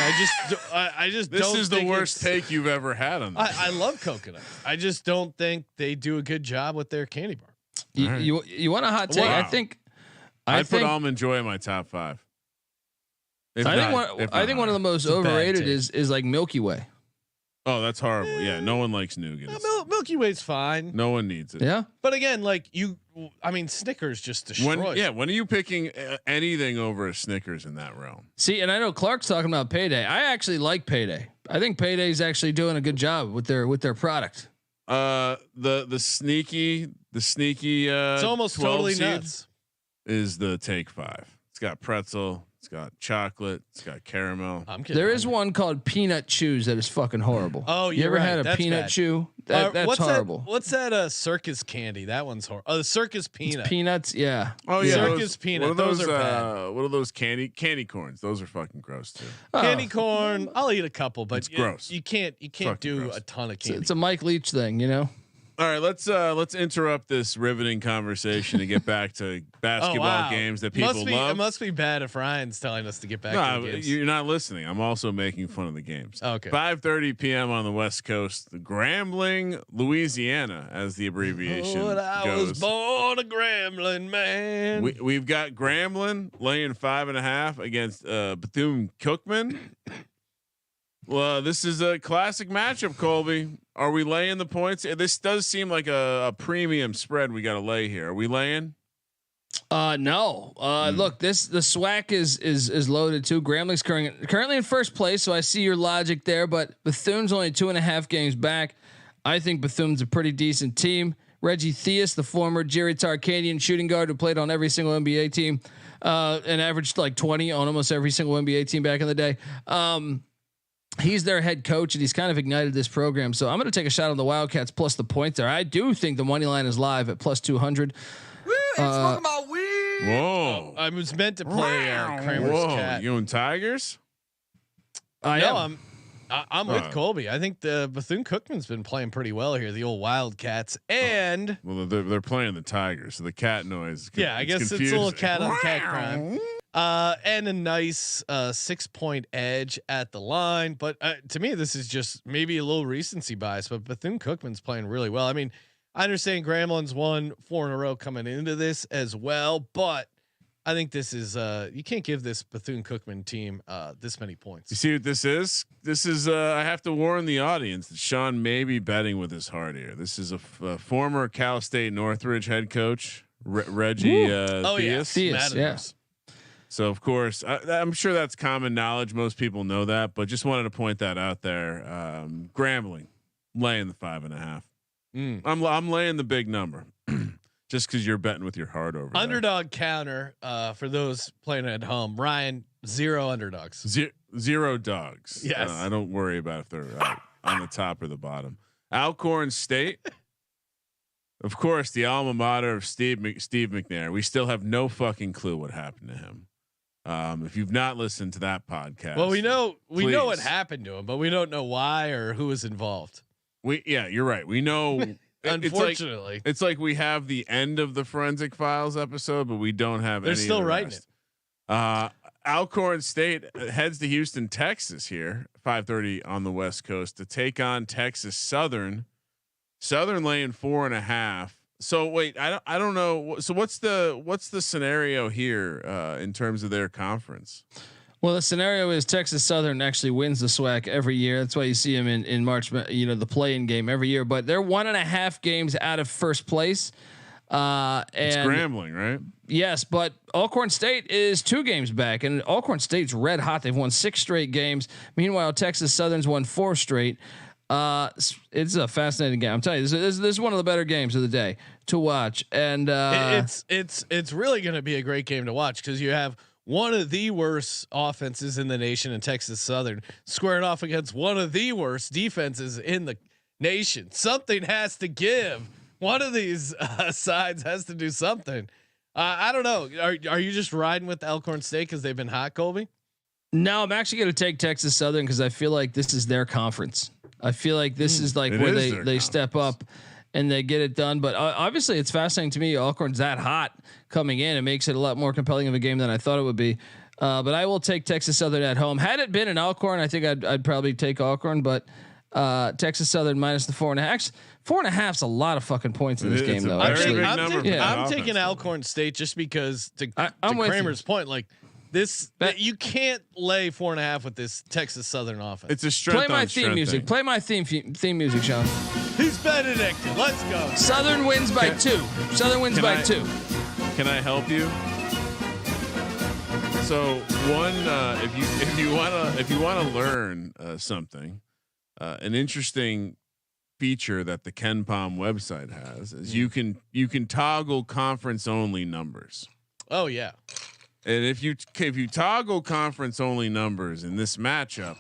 I just. This don't is the worst take you've ever had on this. I love coconut. I just don't think they do a good job with their candy bar. You want a hot take? Wow. I think put Almond Joy in my top 5. I think one of the most overrated is like Milky Way. Oh, that's horrible. Yeah, no one likes nougat. Milky Way's fine. No one needs it. Yeah, but again, Snickers just destroys. When are you picking anything over a Snickers in that realm? See, and I know Clark's talking about Payday. I actually like Payday. I think Payday's actually doing a good job with their product. The sneaky. It's almost totally nuts. Is the Take 5? It's got pretzel. It's got chocolate. It's got caramel. There is one called Peanut Chews that is fucking horrible. Oh, you ever had a that's peanut bad. chew? That's horrible. What's that? Circus candy. That one's horrible. Oh, the circus peanut. It's peanuts. Yeah. Oh yeah. Circus peanut. Those are bad. What are those candy corns? Those are fucking gross too. Candy corn. I'll eat a couple, but it's gross. You can't do gross. A ton of candy. It's a Mike Leach thing, you know. All right, let's interrupt this riveting conversation and get back to basketball games that people love. It must be bad if Ryan's telling us to get back to the games. You're not listening. I'm also making fun of the games. Okay. 5:30 p.m. on the West Coast, Grambling, Louisiana, as the abbreviation goes. I was born a Grambling man. We've got Grambling laying 5.5 against Bethune Cookman. Well, this is a classic matchup, Colby. Are we laying the points? This does seem like a premium spread we got to lay here. Are we laying? No. Look, the SWAC is loaded too. Grambling's currently in first place, so I see your logic there. But Bethune's only 2.5 games back. I think Bethune's a pretty decent team. Reggie Theus, the former Jerry Tarkanian shooting guard who played on every single NBA team, and averaged like 20 on almost every single NBA team back in the day. He's their head coach, and he's kind of ignited this program. So I'm going to take a shot on the Wildcats plus the points there. I do think the money line is live at plus 200. Talking about weed. Whoa! I was meant to play Kramer's cat. You and Tigers? I'm with Colby. I think the Bethune Cookman's been playing pretty well here. The old Wildcats, and well, they're playing the Tigers, so the cat noise. I guess confusing. it's a little cat on cat crime. And a nice 6-point edge at the line. But to me, this is just maybe a little recency bias, but Bethune Cookman's playing really well. I mean, I understand Grambling's won 4 in a row coming into this as well, but I think this is you can't give this Bethune Cookman team this many points. You see what this is? This is I have to warn the audience that Sean may be betting with his heart here. This is a former Cal State Northridge head coach, Reggie Theus. Yeah. So of course, I'm sure that's common knowledge. Most people know that, but just wanted to point that out there. Grambling, laying the 5.5. I'm laying the big number, just because you're betting with your heart over Underdog counter for those playing at home. Ryan, 0 underdogs. Zero dogs. Yes. I don't worry about if they're on the top or the bottom. Alcorn State. Of course, the alma mater of Steve McNair. We still have no fucking clue what happened to him. If you've not listened to that podcast, well, we know what happened to him, but we don't know why or who was involved. Yeah, you're right. We know. Unfortunately, it's like we have the end of the Forensic Files episode, but we don't have. They're still writing it. Alcorn State heads to Houston, Texas here, 5:30 on the West Coast to take on Texas Southern. Southern laying 4.5. So wait, I don't know. So what's the scenario here in terms of their conference? Well, the scenario is Texas Southern actually wins the SWAC every year. That's why you see them in March, the play-in game every year. But they're 1.5 games out of first place. And it's Grambling, right? Yes, but Alcorn State is 2 games back, and Alcorn State's red hot. They've won 6 straight games. Meanwhile, Texas Southern's won 4 straight. It's a fascinating game. I'm telling you, this is one of the better games of the day to watch, and it's really going to be a great game to watch because you have one of the worst offenses in the nation in Texas Southern squared off against one of the worst defenses in the nation. Something has to give. One of these sides has to do something. I don't know. Are you just riding with Alcorn State because they've been hot, Colby? No, I'm actually going to take Texas Southern because I feel like this is their conference. I feel like this is like where they step up and they get it done. But obviously, it's fascinating to me. Alcorn's that hot coming in. It makes it a lot more compelling of a game than I thought it would be. But I will take Texas Southern at home. Had it been in Alcorn, I think I'd probably take Alcorn. But Texas Southern minus the 4.5. 4.5 is a lot of fucking points in this game, though. I'm taking Alcorn State just because to Kramer's point, like. You can't lay 4.5 with this Texas Southern offense. It's a strength. Play my theme music. Play my theme music, Sean. He's Benedictine. Let's go. Southern wins by 2. Southern wins by 2. Can I help you? So one, if you want to learn something, an interesting feature that the KenPom website has is you can toggle conference only numbers. Oh yeah. And if you toggle conference only numbers in this matchup,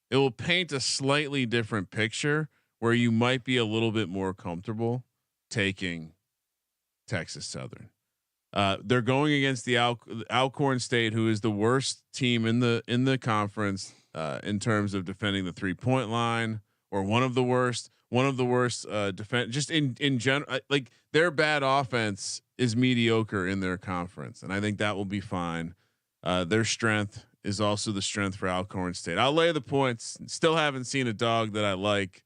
it will paint a slightly different picture where you might be a little bit more comfortable taking Texas Southern. They're going against the Alcorn State, who is the worst team in the conference in terms of defending the 3-point line, or one of the worst defense. Just in general, like their bad offense is mediocre in their conference, and I think that will be fine. Their strength is also the strength for Alcorn State. I'll lay the points. Still haven't seen a dog that I like.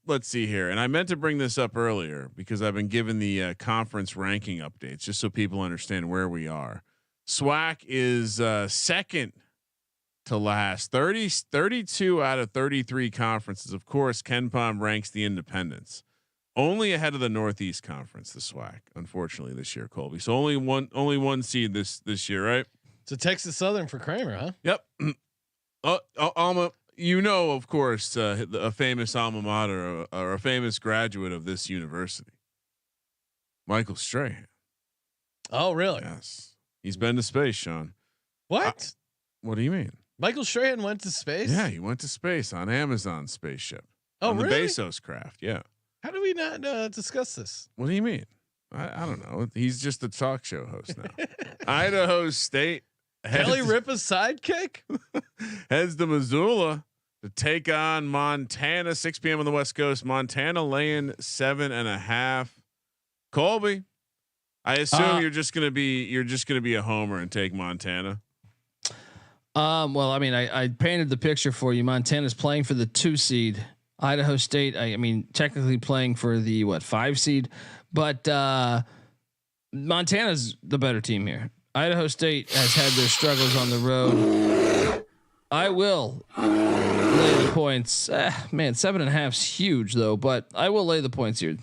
Let's see here. And I meant to bring this up earlier because I've been given the conference ranking updates just so people understand where we are. SWAC is second to last, 32 out of 33 conferences. Of course, KenPom ranks the independents only ahead of the Northeast Conference, the SWAC, unfortunately this year, Colby. So only one seed this year, right? So Texas Southern for Kramer, huh? Yep. Of course, a famous alma mater or a famous graduate of this university, Michael Strahan. Oh, really? Yes. He's been to space, Sean. What? What do you mean? Michael Strahan went to space? Yeah, he went to space on Amazon spaceship. Oh, on really? The Bezos craft. Yeah. How do we not discuss this? What do you mean? I don't know. He's just a talk show host now. Idaho State. Kelly Ripa's sidekick heads to Missoula to take on Montana. 6 p.m. on the West Coast. Montana laying 7.5. Colby, I assume you're just gonna be a homer and take Montana. Well, I mean, I painted the picture for you. Montana's playing for the 2 seed. Idaho State, I mean, technically playing for the 5 seed, but Montana's the better team here. Idaho State has had their struggles on the road. I will lay the points. Man, 7.5 is huge though, but I will lay the points here.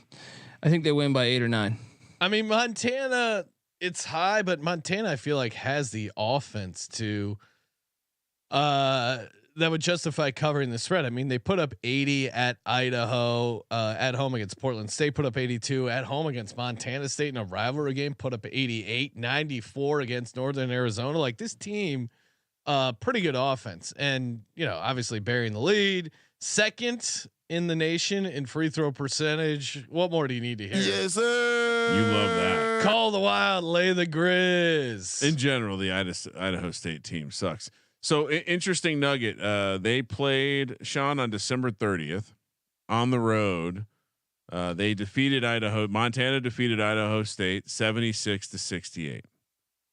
I think they win by 8 or 9. I mean, Montana, it's high, but Montana, I feel like has the offense to, that would justify covering the spread. I mean, they put up 80 at Idaho, at home against Portland State, put up 82 at home against Montana State in a rivalry game, put up 88, 94 against Northern Arizona. Like this team, pretty good offense, and obviously bearing the lead, second in the nation in free throw percentage. What more do you need to hear? Yes, sir. You love that. Call the Wild, lay the Grizz. In general, the Idaho State team sucks. So interesting nugget. They played Sean on December 30th on the road. They defeated Idaho. Montana defeated Idaho State 76-68.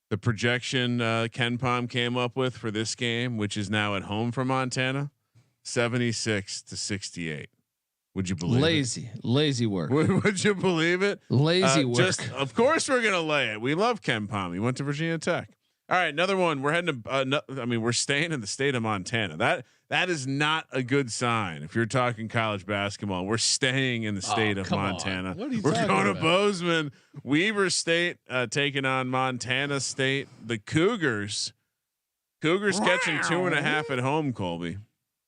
The projection Ken Palm came up with for this game, which is now at home for Montana, 76-68. Would you believe lazy work? Would you believe it? Lazy work. Just, of course, we're gonna lay it. We love Ken Palm. He went to Virginia Tech. All right, another one. We're heading to. We're staying in the state of Montana. That is not a good sign. If you're talking college basketball, we're staying in the state of Montana. We're going to Bozeman. Weber State taking on Montana State. The Cougars catching 2.5 at home. Colby.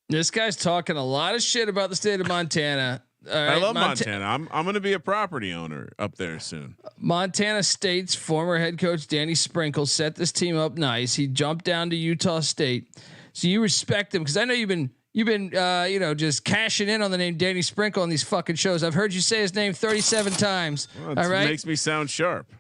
This guy's talking a lot of shit about the state of Montana. All right, I love Montana. I'm going to be a property owner up there soon. Montana State's former head coach Danny Sprinkle set this team up nice. He jumped down to Utah State, so you respect him because I know you've been just cashing in on the name Danny Sprinkle on these fucking shows. I've heard you say his name 37 times. Well, all right, makes me sound sharp.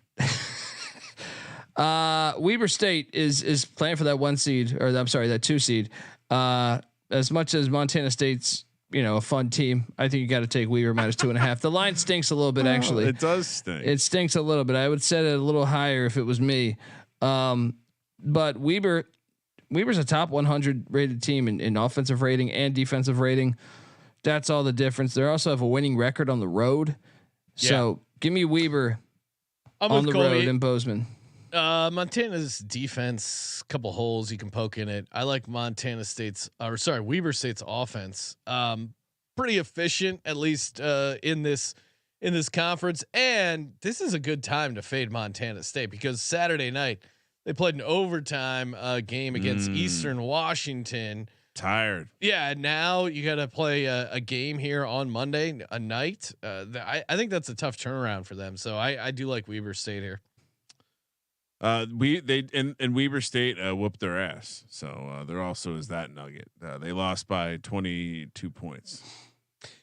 Weber State is playing for that 1 seed, or I'm sorry, that 2 seed. As much as Montana State's a fun team, I think you got to take Weber minus 2.5. The line stinks a little bit, actually. It does stink. It stinks a little bit. I would set it a little higher if it was me. But Weber's a top 100 rated team in offensive rating and defensive rating. That's all the difference. They also have a winning record on the road. Yeah. So give me Weber on the road in Bozeman. Montana's defense, couple holes you can poke in it. I like Weber State's offense. Pretty efficient, at least in this conference. And this is a good time to fade Montana State because Saturday night they played an overtime game against Eastern Washington. Tired. Yeah. Now you got to play a game here on Monday a night. I think that's a tough turnaround for them. So I do like Weber State here. Weber State whooped their ass, so there also is that nugget. They lost by 22 points.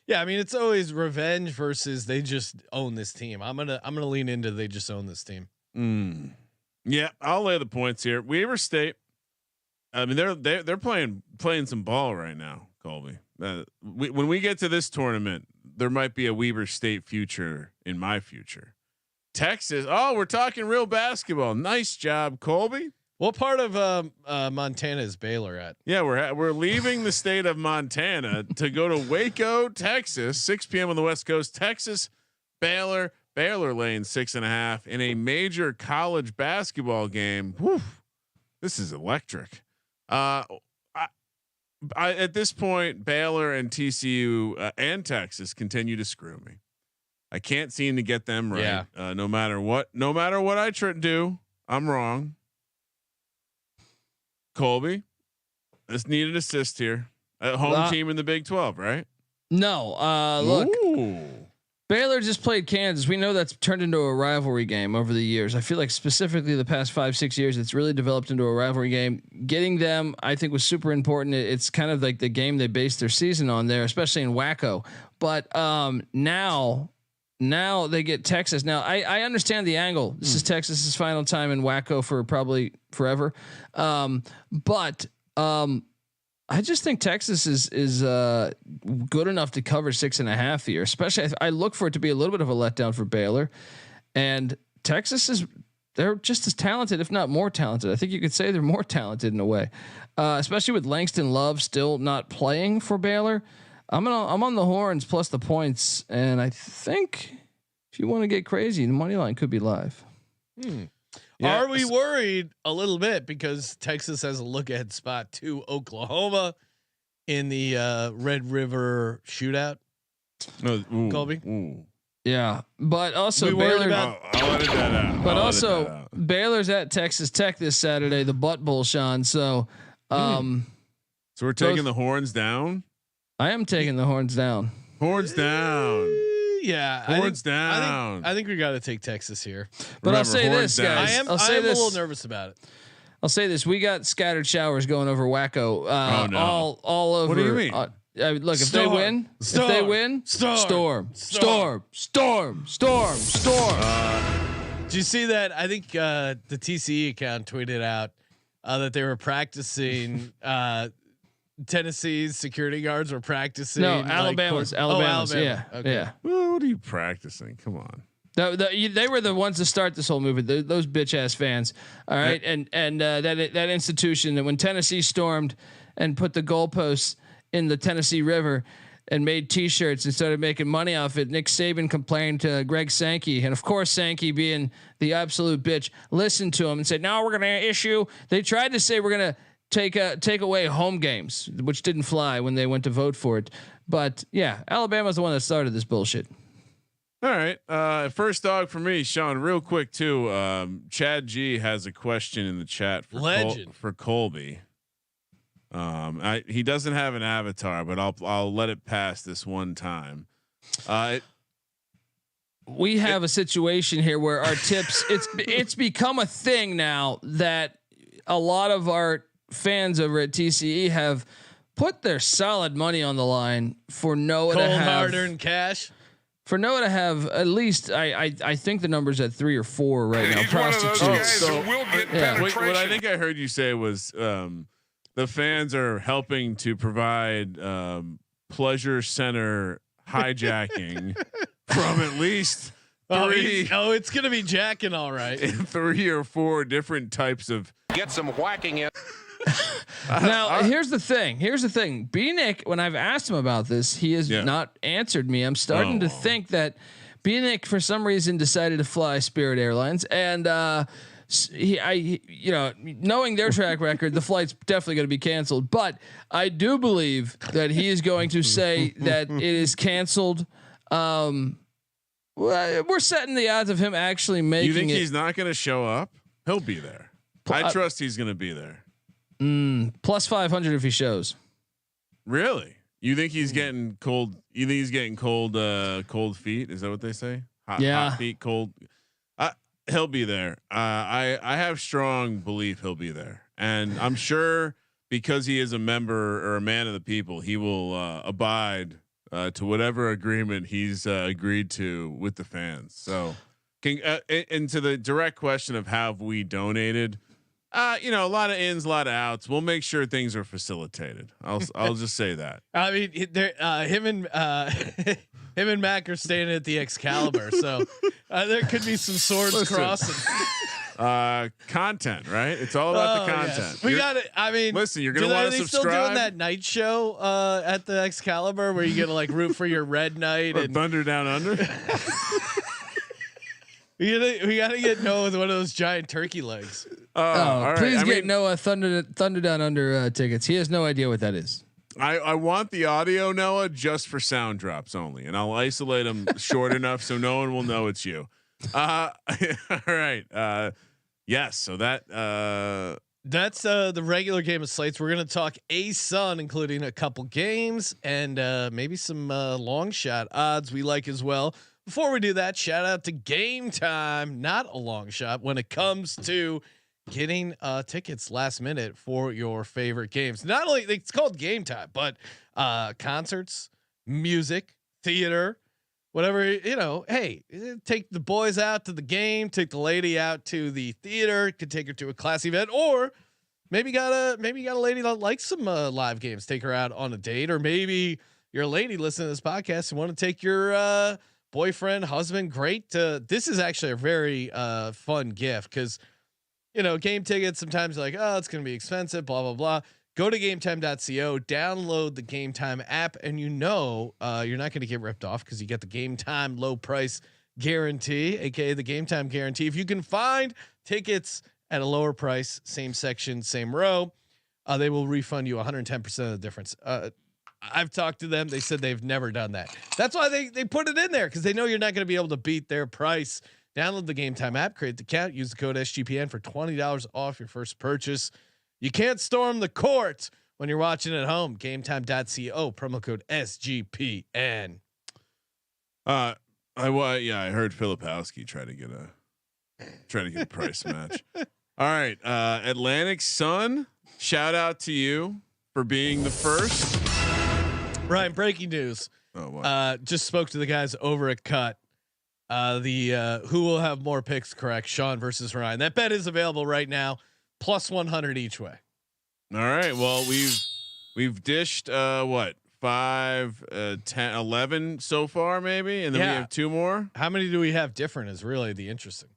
Yeah, I mean it's always revenge versus they just own this team. I'm gonna lean into they just own this team. Yeah, I'll lay the points here. Weber State. I mean they're playing some ball right now, Colby. When we get to this tournament, there might be a Weber State future in my future. Texas. Oh, we're talking real basketball. Nice job, Colby. What part of Montana is Baylor at? Yeah, we're leaving the state of Montana to go to Waco, Texas. 6 p.m. on the West Coast. Texas, Baylor laying 6.5 in a major college basketball game. Whew, this is electric. At this point, Baylor and TCU and Texas continue to screw me. I can't seem to get them right. Yeah. No matter what I do, I'm wrong. Colby, let's need an assist here. Home team in the Big 12, right? No. Look, Baylor just played Kansas. We know that's turned into a rivalry game over the years. I feel like specifically the past 5-6 years, it's really developed into a rivalry game. Getting them, I think, was super important. It's kind of like the game they based their season on there, especially in Waco. But now they get Texas. Now I understand the angle. This is Texas's final time in Waco for probably forever. But I just think Texas is good enough to cover 6.5 here. Especially I look for it to be a little bit of a letdown for Baylor, and Texas they're just as talented, if not more talented. I think you could say they're more talented in a way, especially with Langston Love still not playing for Baylor. I'm on the horns plus the points, and I think if you want to get crazy, the money line could be live. Yeah. Are we worried a little bit because Texas has a look ahead spot to Oklahoma in the Red River shootout? Colby. Yeah, but also Baylor. I'll edit that out. But also Baylor's at Texas Tech this Saturday, the Butt Bowl, Sean. So we're taking the horns down. I am taking the horns down. Horns down. Yeah, horns down. I think we got to take Texas here. But I'll say this, guys. I am a little nervous about it. I'll say this: we got scattered showers going over Waco. Oh no! All over. What do you mean? look, if Storm. they win, storm. Did you see that? I think the TCE account tweeted out that they were practicing. Tennessee's security guards were practicing. No, Alabama's. Alabama. Yeah, Okay. yeah. Well, what are you practicing? Come on. They were the ones to start this whole movement. Those bitch ass fans. All right, and that institution that when Tennessee stormed and put the goalposts in the Tennessee River and made T-shirts and started making money off it, Nick Saban complained to Greg Sankey, and of course Sankey, being the absolute bitch, listened to him and said, "No, we're going to issue." They tried to say we're going to take away home games, which didn't fly when they went to vote for it. But yeah, Alabama's the one that started this bullshit. All right. First dog for me, Sean, real quick too. Chad G has a question in the chat for Colby. He doesn't have an avatar, but I'll let it pass this one time. We have a situation here where our tips, it's become a thing now that a lot of our fans over at TCE have put their solid money on the line for Noah to have hard-earned cash. For Noah to have at least, I think the number's at 3 or 4 right now. He's one of those guys So, who will get yeah. penetration. what I think I heard you say was the fans are helping to provide pleasure center hijacking from at least three. It's gonna be jacking all right. 3 or 4 different types of. Get some whacking in. Now, here's the thing. B-Nick, when I've asked him about this, he has not answered me. I'm starting to think that B-Nick, for some reason, decided to fly Spirit Airlines, and knowing their track record, the flight's definitely going to be canceled. But I do believe that he is going to say that it is canceled. We're setting the odds of him actually making it. You think he's not going to show up? He'll be there. I trust he's going to be there. Plus 500 if he shows. Really? You think he's getting cold? You think he's getting cold feet? Is that what they say? Hot feet, cold. He'll be there. I have strong belief he'll be there, and I'm sure because he is a member or a man of the people, he will abide to whatever agreement he's agreed to with the fans. So, and to the direct question of have we donated? A lot of ins, a lot of outs. We'll make sure things are facilitated. I'll just say that. I mean, him and Mac are staying at the Excalibur, so there could be some swords crossing. Content, right? It's all about the content. Yes. We got it. I mean, listen, you're gonna want to subscribe. Still doing that night show at the Excalibur where you get to like root for your red knight or and Thunder Down Under. We gotta get Noah with one of those giant turkey legs. Please get Noah Thunder Down Under tickets. He has no idea what that is. I want the audio, Noah, just for sound drops only, and I'll isolate them short enough so no one will know it's you. All right. Yes. So that's the regular game of slates. We're gonna talk ASUN, including a couple games and maybe some long shot odds we like as well. Before we do that, shout out to Game Time, not a long shot when it comes to getting tickets last minute for your favorite games. Not only it's called Game Time, but concerts, music, theater, whatever, hey, take the boys out to the game, take the lady out to the theater, could take her to a class event, or maybe got a lady that likes some live games, take her out on a date, or maybe you're a lady listening to this podcast and want to take your boyfriend, husband, great. This is actually a very fun gift because game tickets sometimes you're like, oh, it's gonna be expensive, blah blah blah. Go to gametime.co, download the Game Time app, and you're not gonna get ripped off because you get the Game Time low price guarantee, aka the Game Time guarantee. If you can find tickets at a lower price, same section, same row, they will refund you 110% of the difference. I've talked to them. They said they've never done that. That's why they put it in there, because they know you're not going to be able to beat their price. Download the Game Time app, create the account, use the code SGPN for $20 off your first purchase. You can't storm the court when you're watching at home. GameTime.co, promo code SGPN. I heard Filipowski try to get a price match. All right, Atlantic Sun, shout out to you for being the first. Ryan, breaking news. Oh, what? Just spoke to the guys over at Cut. Who will have more picks correct, Sean versus Ryan. That bet is available right now, plus 100 each way. All right. Well, we've dished what 5, 10, 11 so far, maybe, and then we have 2 more. How many do we have different? Is really the interesting.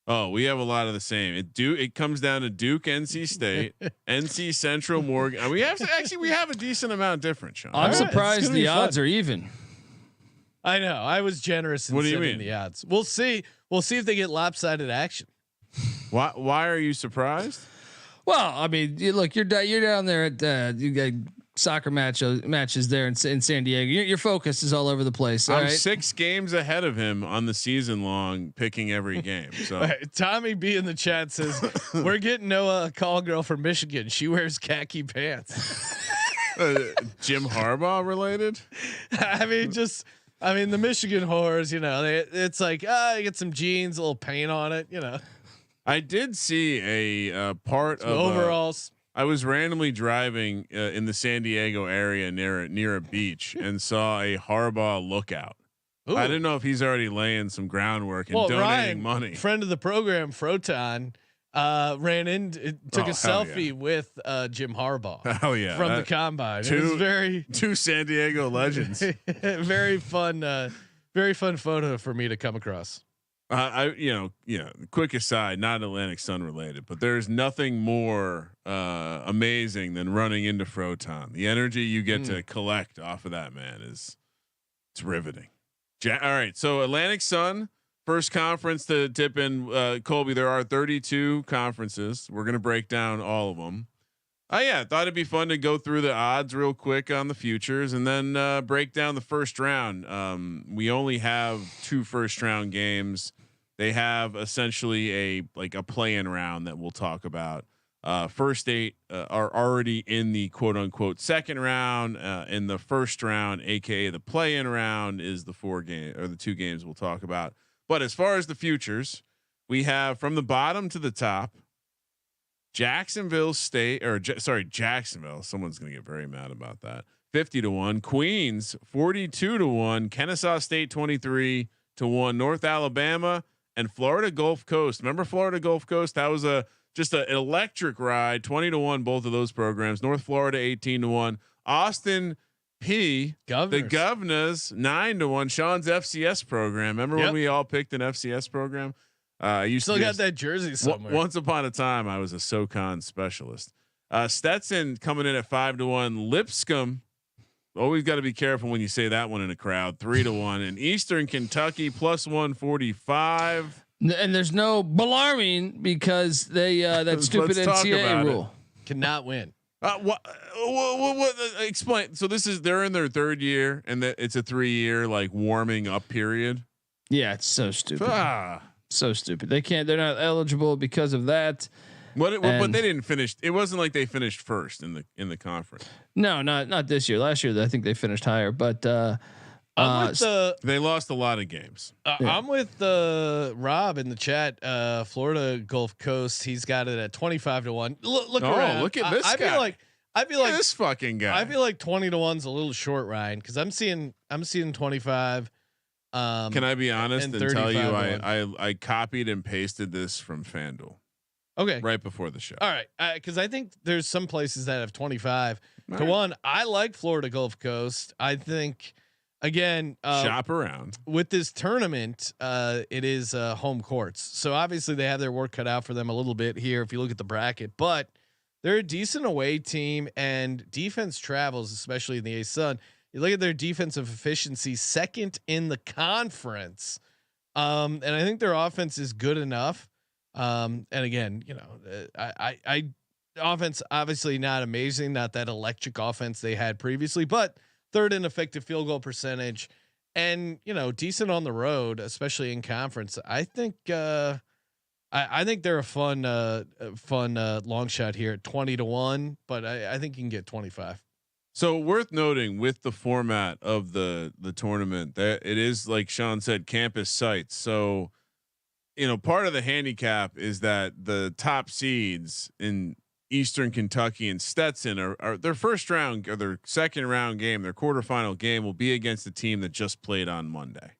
Oh, we have a lot of the same. It comes down to Duke, NC State, NC Central, Morgan. We have a decent amount different, Sean. I'm surprised the odds are even. I know. I was generous in setting the odds. We'll see. We'll see if they get lopsided action. Why are you surprised? Well, I mean, look, you're down there at you got soccer matches there in San Diego. Your focus is all over the place. I'm 6 games ahead of him on the season long, picking every game. So right, Tommy B in the chat says we're getting Noah a call girl from Michigan. She wears khaki pants. Jim Harbaugh related? I mean, the Michigan whores, it's like, you get some jeans, a little paint on it, I did see a part of overalls. I was randomly driving in the San Diego area near a beach and saw a Harbaugh lookout. Ooh. I didn't know if he's already laying some groundwork and donating Ryan, money. Friend of the program, Froton, took a selfie with Jim Harbaugh. Oh yeah, from the combine. It was two San Diego legends. very fun photo for me to come across. Quick aside, not Atlantic Sun related, but there's nothing more amazing than running into Froton. The energy you get to collect off of that man it's riveting. All right, so Atlantic Sun. First conference to tip in, Colby. There are 32 conferences. We're gonna break down all of them. Thought it'd be fun to go through the odds real quick on the futures, and then break down the first round. We only have 2 first round games. They have essentially a play-in round that we'll talk about. First 8 are already in the quote unquote second round. In the first round, aka the play-in round, is the 2 games we'll talk about. But as far as the futures, we have from the bottom to the top, Jacksonville. Someone's going to get very mad about that. 50-1. Queens 42-1. Kennesaw State 23-1. North Alabama and Florida Gulf Coast. Remember Florida Gulf Coast? That was just an electric ride. 20-1. Both of those programs. North Florida 18-1. Austin the Governors 9-1. Sean's FCS program. Remember when we all picked an FCS program? You still got that jersey somewhere. Once upon a time, I was a SoCon specialist. Stetson coming in at 5-1. Lipscomb, always got to be careful when you say that one in a crowd. 3-1. And Eastern Kentucky plus 145. And there's no alarming because they that stupid NCAA rule cannot win. What explain? So they're in their 3rd year, and that it's a 3-year warming up period. Yeah, it's so stupid. So stupid. They're not eligible because of that. But they didn't finish. It wasn't like they finished first in the conference. No, not this year. Last year, I think they finished higher, but they lost a lot of games. I'm with Rob in the chat. Florida Gulf Coast. He's got it at 25-1. Look around. Look at this guy. I feel like this fucking guy. I feel like 20-1's a little short, Ryan, because I'm seeing 25. Can I be honest and tell you I copied and pasted this from FanDuel. Okay. Right before the show. All right. Cause I think there's some places that have 25-1. I like Florida Gulf Coast. I think again, shop around with this tournament. It is home courts. So obviously they have their work cut out for them a little bit here. If you look at the bracket, but they're a decent away team and defense travels, especially in the ASUN. You look at their defensive efficiency, 2nd in the conference. And I think their offense is good enough. And again, I offense, obviously not amazing, not that electric offense they had previously, but 3rd in effective field goal percentage and, decent on the road, especially in conference. I think, I think they're a fun long shot here at 20-1, but I think you can get 25. So worth noting with the format of the tournament that it is, like Sean said, campus sites. So, part of the handicap is that the top seeds in Eastern Kentucky and Stetson are their first round or their second round game, their quarterfinal game will be against the team that just played on Monday.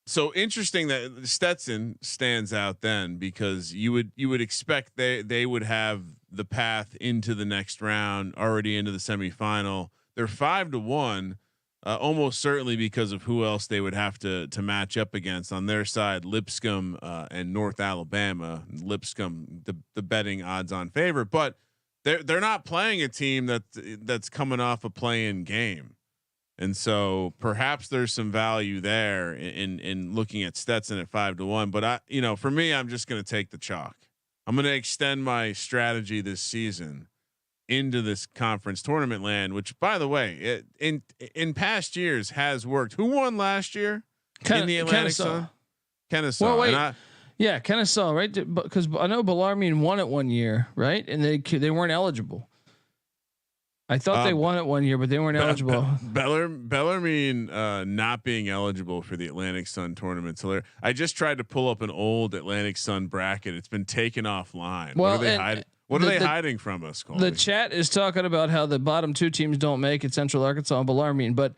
So interesting that Stetson stands out then, because you would expect they would have the path into the next round, already into the semifinal. They're 5-1, almost certainly because of who else they would have to match up against on their side. Lipscomb and North Alabama. Lipscomb, the betting odds-on favorite, but they're not playing a team that's coming off a play-in game. And so perhaps there's some value there in looking at Stetson at 5-1, but for me, I'm just going to take the chalk. I'm going to extend my strategy this season into this conference tournament land, which, by the way, in past years has worked. Who won last year in the Atlantic Sun? Kennesaw. Well, wait, Kennesaw, right? Because I know Bellarmine won it one year, right? And they weren't eligible. I thought they won it one year, but they weren't eligible. Bellarmine not being eligible for the Atlantic Sun tournament. So I just tried to pull up an old Atlantic Sun bracket. It's been taken offline. Well, what are they hiding? What are they hiding from us, Colby? The chat is talking about how the bottom two teams don't make it, Central Arkansas and Bellarmine, but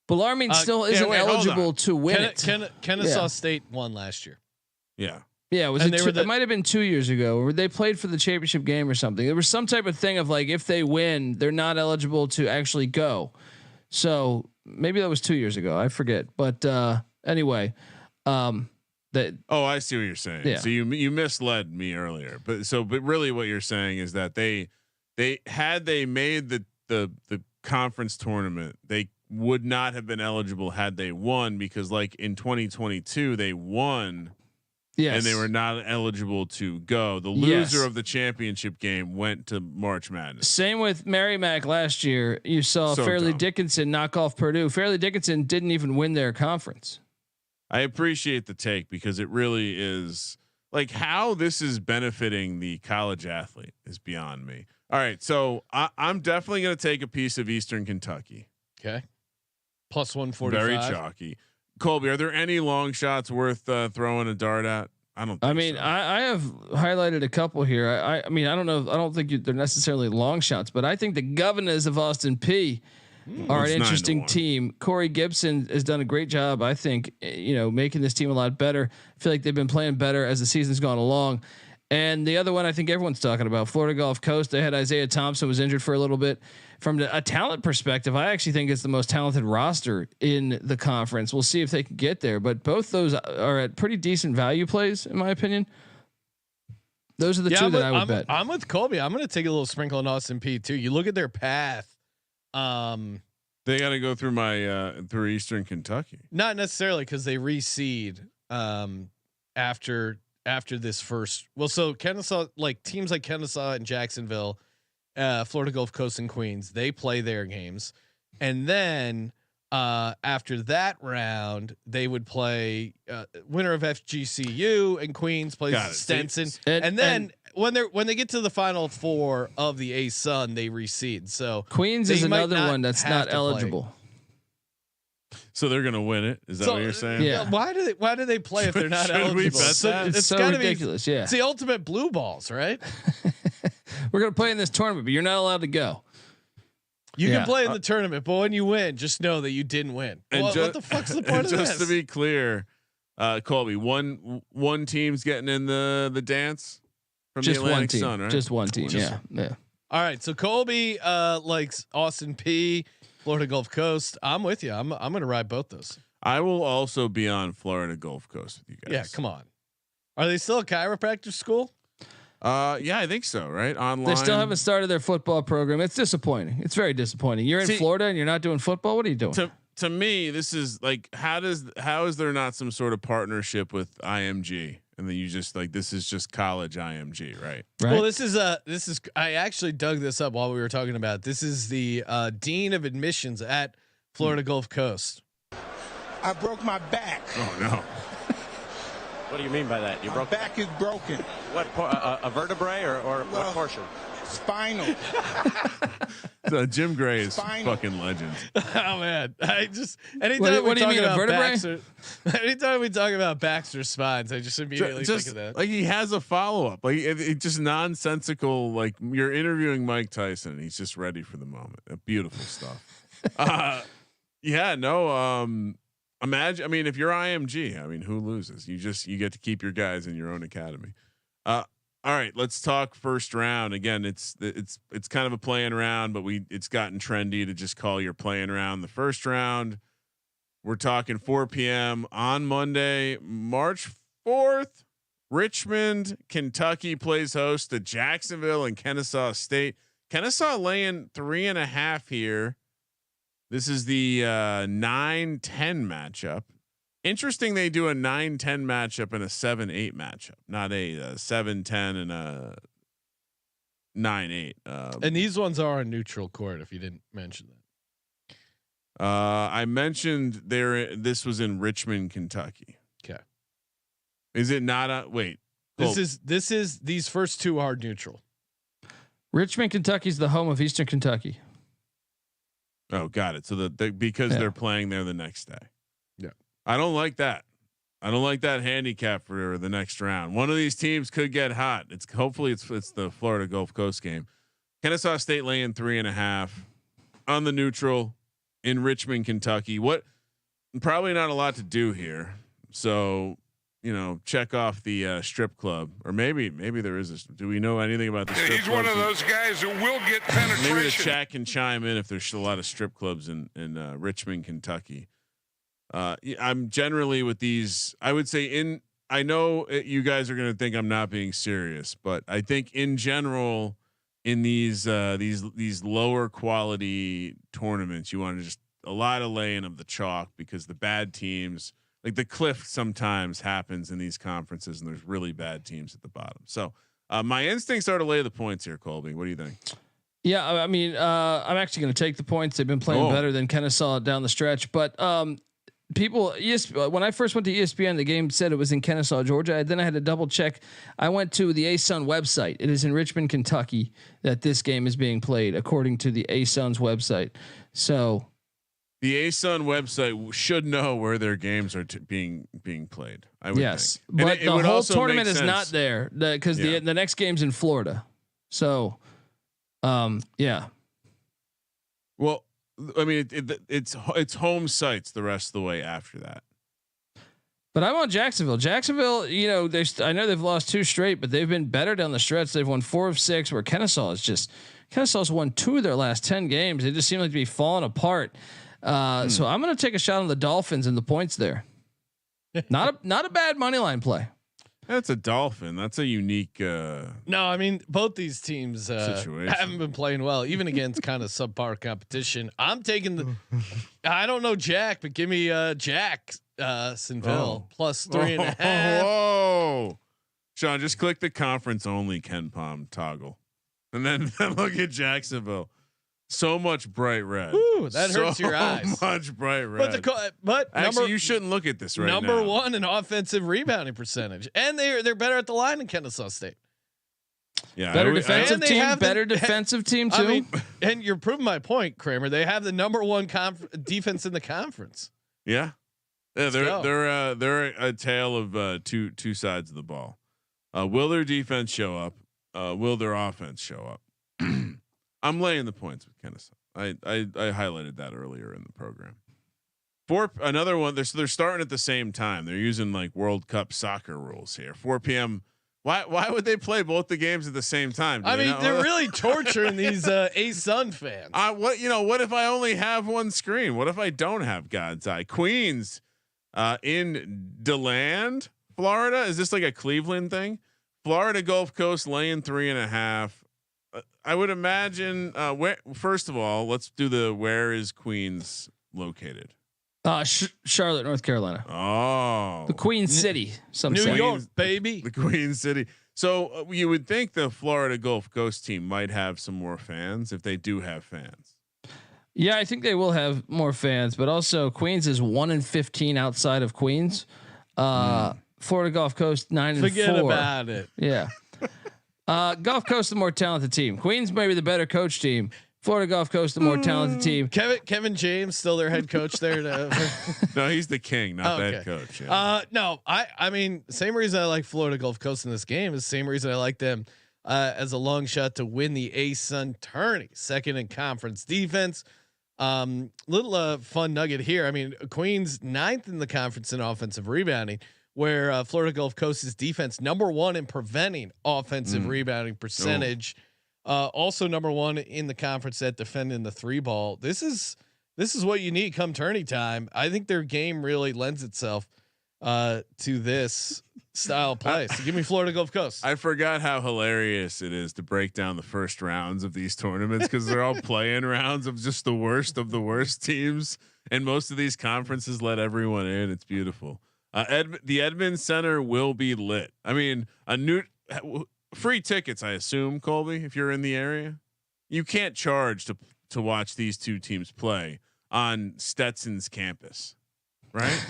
Bellarmine still isn't eligible to win it. Kennesaw State won last year. Yeah. Yeah, it might have been 2 years ago where they played for the championship game or something. There was some type of thing of like, if they win, they're not eligible to actually go. So maybe that was 2 years ago. I forget. But anyway, I see what you're saying. Yeah. So you misled me earlier, but really what you're saying is that they had they made the conference tournament, they would not have been eligible had they won, because like in 2022 they won. Yes. And they were not eligible to go. The loser of the championship game went to March Madness. Same with Merrimack last year. You saw Fairleigh Dickinson knock off Purdue. Fairleigh Dickinson didn't even win their conference. I appreciate the take, because it really is like how this is benefiting the college athlete is beyond me. All right. So I'm definitely going to take a piece of Eastern Kentucky. Okay. Plus 145. Very chalky. Colby, are there any long shots worth throwing a dart at? I don't. I mean, so. I have highlighted a couple here. I mean, I don't know. I don't think they're necessarily long shots, but I think the Governors of Austin P are an interesting team. Corey Gibson has done a great job, I think, making this team a lot better. I feel like they've been playing better as the season's gone along. And the other one I think everyone's talking about, Florida Gulf Coast. They had Isaiah Thompson was injured for a little bit. From a talent perspective, I actually think it's the most talented roster in the conference. We'll see if they can get there, but both those are at pretty decent value plays, in my opinion. Those are the two that I would bet. I'm with Colby. I'm going to take a little sprinkle in Austin P too. You look at their path. They got to go through through Eastern Kentucky. Not necessarily, because they reseed after this first. Well, so Kennesaw, like teams like Kennesaw and Jacksonville, Florida Gulf Coast and Queens, they play their games, and then after that round, they would play winner of FGCU, and Queens plays Stenson, and then when they get to the Final Four of the A-Sun, they reseed. So Queens is another one that's not eligible. So they're gonna win it. Is that what you're saying? Yeah. Why do they play if they're not eligible? We bet that? It's so ridiculous. Yeah. It's the ultimate blue balls, right? We're gonna play in this tournament, but you're not allowed to go. You can play in the tournament, but when you win, just know that you didn't win. And what the fuck's the point of this? Just to be clear, Colby, one team's getting in the dance from just the Atlantic one team. Sun, right? Just one team. Yeah. All right. So Colby likes Austin P, Florida Gulf Coast. I'm with you. I'm gonna ride both those. I will also be on Florida Gulf Coast with you guys. Yeah, come on. Are they still a chiropractor school? Yeah, I think so. Right, online. They still haven't started their football program. It's disappointing. It's very disappointing. You're in Florida and you're not doing football. What are you doing? To me, this is like how is there not some sort of partnership with IMG? And then you just like this is just college IMG, right? Well, this is I actually dug this up while we were talking about it. This is the dean of admissions at Florida Gulf Coast. I broke my back. Oh no. What do you mean by that? My back is broken. What a vertebrae or what portion? Spinal. Jim Gray is fucking legend. Oh man, I just anytime we talk about Baxter, anytime we talk about Baxter spines, I just immediately think of that. Like he has a follow up, like it just nonsensical. Like you're interviewing Mike Tyson, and he's just ready for the moment. Beautiful stuff. Yeah, no. Imagine. I mean, if you're IMG, I mean, who loses? You get to keep your guys in your own academy. All right, let's talk first round. Again, it's kind of a playing round, but it's gotten trendy to just call your playing round the first round. We're talking 4 p.m. on Monday, March 4th. Richmond, Kentucky plays host to Jacksonville and Kennesaw State. Kennesaw laying 3.5 here. This is the 9-10 matchup. Interesting, they do a 9-10 matchup and a 7-8 matchup, not a 7-10 and a 9-8. And these ones are on neutral court. If you didn't mention that, I mentioned this was in Richmond, Kentucky. Okay, is it not a wait? This is these first two are neutral. Richmond, Kentucky is the home of Eastern Kentucky. Oh, got it. So because they're playing there the next day. Yeah. I don't like that. I don't like that handicap for the next round. One of these teams could get hot. Hopefully it's the Florida Gulf Coast game. Kennesaw State laying 3.5 on the neutral in Richmond, Kentucky. What? Probably not a lot to do here. So, check off the strip club, or maybe there is do we know anything about the strip He's one of those guys who will get penetration. Maybe the chat can chime in if there's a lot of strip clubs in Richmond, Kentucky. I'm generally with these. I would say I know you guys are going to think I'm not being serious, but I think in general in these lower quality tournaments, you want to just a lot of laying of the chalk because the bad teams, like the cliff sometimes happens in these conferences and there's really bad teams at the bottom. So my instincts are to lay the points here, Colby. What do you think? Yeah, I mean, I'm actually going to take the points. They've been playing better than Kennesaw down the stretch, but when I first went to ESPN, the game said it was in Kennesaw, Georgia. Then I had to double check. I went to the ASUN website. It is in Richmond, Kentucky that this game is being played, according to the ASUN's website. So the ASUN website should know where their games are being played. I would think. But the whole tournament is not there because the next game's in Florida. So, yeah. Well, I mean, it's home sites the rest of the way after that. But I'm on Jacksonville. Jacksonville, I know they've lost 2 straight, but they've been better down the stretch. They've won 4 of 6. Where Kennesaw's won 2 of their last 10 games. They just seem like to be falling apart. So I'm going to take a shot on the Dolphins and the points there. Not a bad money line play. That's a Dolphin. That's a unique. No, I mean both these teams haven't been playing well, even against kind of subpar competition. I'm taking I don't know Jack, but give me Jacksonville plus 3.5. Whoa, Sean, just click the conference only Ken Palm toggle, and then look at Jacksonville. So much bright red. Ooh, that hurts your eyes. So much bright red. But actually, you shouldn't look at this right now. Number 1 in offensive rebounding percentage, and they're better at the line than Kennesaw State. Yeah, better defensive team too. I mean, and you're proving my point, Kramer. They have the number 1 defense in the conference. Yeah, they're a tale of two sides of the ball. Will their defense show up? Will their offense show up? I'm laying the points with Kennesaw. I highlighted that earlier in the program. For another one, they're starting at the same time. They're using like World Cup soccer rules here. 4 p.m. Why would they play both the games at the same time? I mean, they're really torturing these ASUN fans. What if I only have one screen? What if I don't have God's Eye? Queens in DeLand, Florida. Is this like a Cleveland thing? Florida Gulf Coast laying 3.5. I would imagine. First of all, let's do where is Queens located? Charlotte, North Carolina. Oh, the Queen City. New York, baby. The Queen City. So you would think the Florida Gulf Coast team might have some more fans if they do have fans. Yeah, I think they will have more fans, but also Queens is 1-15 outside of Queens. Florida Gulf Coast 9-4. Forget about it. Yeah. Gulf Coast, the more talented team. Queens maybe the better coach team. Florida Gulf Coast, the more talented team. Kevin James still their head coach there. No, he's the king, not the head coach. Yeah. No, I mean, same reason I like Florida Gulf Coast in this game is the same reason I like them as a long shot to win the ASUN tourney, second in conference defense. Little fun nugget here. I mean, Queens 9th in the conference in offensive rebounding, where Florida Gulf Coast's defense number 1 in preventing offensive rebounding percentage. Also number 1 in the conference at defending the 3-ball. This is what you need come tourney time. I think their game really lends itself to this style of play. So give me Florida Gulf Coast. I forgot how hilarious it is to break down the first rounds of these tournaments because they're all play-in rounds of just the worst of the worst teams, and most of these conferences let everyone in. It's beautiful. The Edmonds Center will be lit. I mean, free tickets, I assume, Colby, if you're in the area. You can't charge to watch these two teams play on Stetson's campus, right?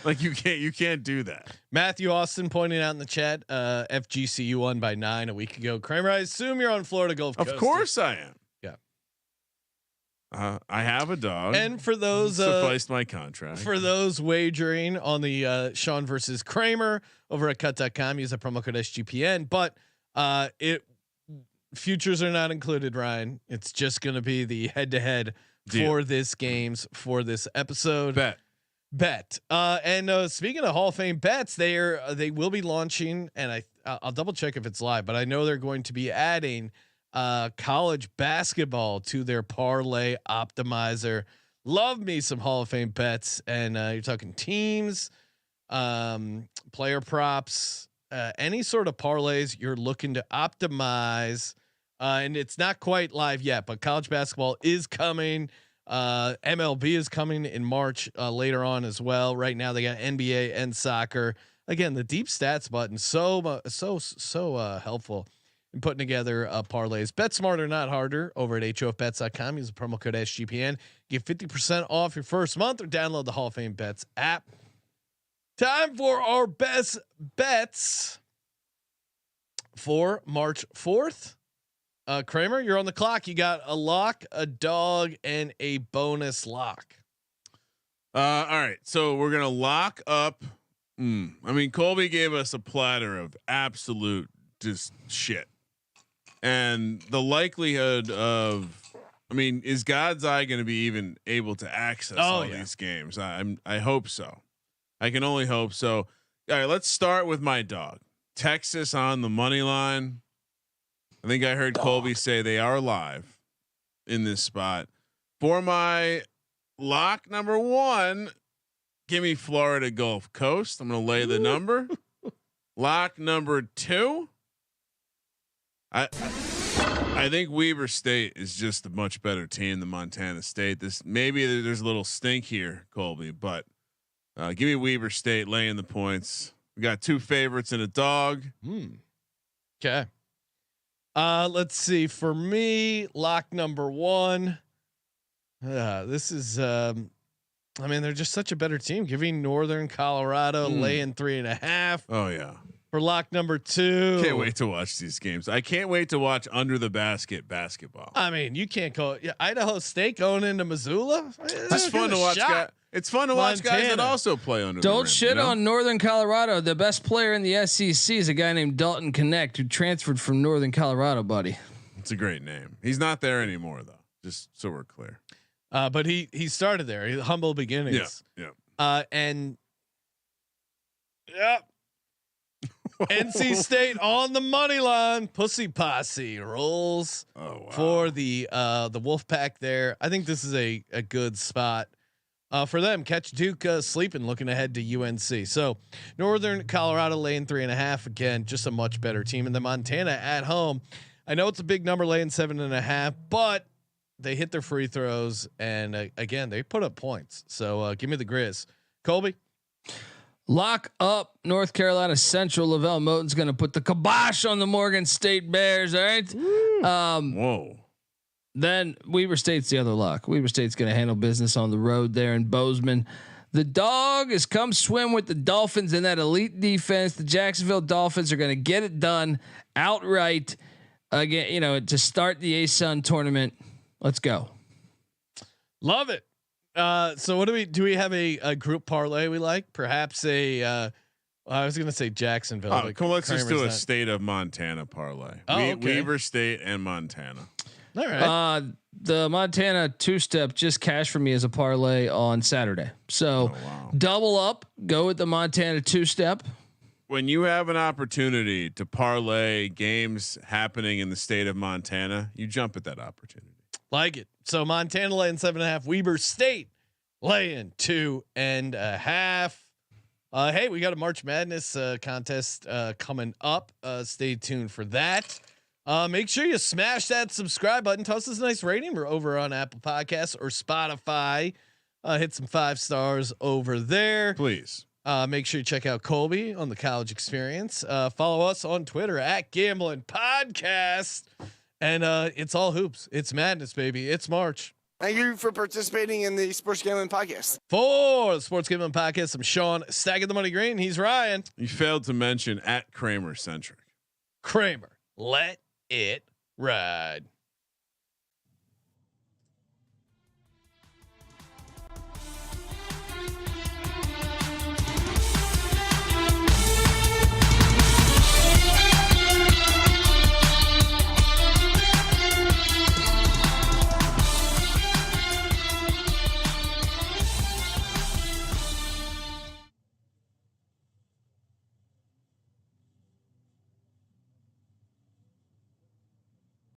Like you can't do that. Matthew Austin pointing out in the chat, FGCU won by 9 a week ago. Kramer, I assume you're on Florida Gulf Coast. Of course I am. Yeah. I have a dog. And for those sufficed my contract. For those wagering on the Sean versus Kramer over at cut.com, use the promo code SGPN. But futures are not included, Ryan. It's just going to be the head-to-head for this games for this episode. Bet. And speaking of Hall of Fame bets, they will be launching, and I'll double check if it's live, but I know they're going to be adding college basketball to their parlay optimizer. Love me some Hall of Fame bets, and you're talking teams, player props, any sort of parlays you're looking to optimize. And it's not quite live yet, but college basketball is coming. MLB is coming in March later on as well. Right now they got NBA and soccer. Again, the deep stats button so helpful in putting together parlays. Bet smarter, not harder. Over at HOFBets.com. Use the promo code SGPN. Get 50% off your first month, or download the Hall of Fame Bets app. Time for our best bets for March 4th. Kramer, you're on the clock. You got a lock, a dog, and a bonus lock. All right, so we're gonna lock up. I mean, Colby gave us a platter of absolute just shit, and the likelihood of, I mean, is God's eye going to be even able to access all these games? I hope so. I can only hope so. All right, let's start with my dog, Texas on the money line. I think I heard Colby say they are live in this spot. For my lock number 1, give me Florida Gulf Coast. I'm going to lay the number. Lock number 2. I think Weber State is just a much better team than Montana State. Maybe there's a little stink here, Colby, but give me Weber State laying the points. We got 2 favorites and a dog. Okay. Let's see. For me, lock number 1. This is, I mean, they're just such a better team. Giving Northern Colorado laying 3.5. Oh yeah. For lock number 2. Can't wait to watch these games. I can't wait to watch under the basket basketball. I mean, you can't call it Idaho State going into Missoula. It's fun to watch. It's fun to watch guys that also play under. Don't the rim, shit on Northern Colorado. The best player in the SEC is a guy named Dalton Connect, who transferred from Northern Colorado, buddy. It's a great name. He's not there anymore though. Just so we're clear. But he started there. Humble beginnings. Yeah. And NC State on the money line. Pussy Posse rolls for the Wolfpack there. I think this is a good spot for them. Catch Duke sleeping, looking ahead to UNC. So Northern Colorado laying 3.5. Again, just a much better team. And then Montana at home. I know it's a big number, laying 7.5, but they hit their free throws, and again they put up points. So give me the Grizz. Colby. Lock up North Carolina Central. Lavelle Moton's going to put the kibosh on the Morgan State Bears. All right. Whoa. Then Weber State's the other lock. Weber State's going to handle business on the road there in Bozeman. The dog has come swim with the Dolphins in that elite defense. The Jacksonville Dolphins are going to get it done outright again, to start the ASUN tournament. Let's go. Love it. So what do we have a group parlay we like? Perhaps I was going to say Jacksonville. Oh, come on, let's just do a state of Montana parlay. Okay. Weaver State and Montana. All right. The Montana two-step just cashed for me as a parlay on Saturday. So double up, go with the Montana two-step. When you have an opportunity to parlay games happening in the state of Montana, you jump at that opportunity. Like it. So Montana laying 7.5, Weber State laying 2.5. Hey, we got a March Madness contest coming up. Stay tuned for that. Make sure you smash that subscribe button. Toss us a nice rating. We're over on Apple Podcasts or Spotify. Hit some 5 stars over there, please. Make sure you check out Colby on the College Experience. Follow us on Twitter at Gambling Podcast. And it's all hoops. It's madness, baby. It's March. Thank you for participating in the Sports Gambling Podcast. For the Sports Gambling Podcast, I'm Sean, stacking the money green. He's Ryan. You failed to mention at Kramer Centric. Kramer, let it ride.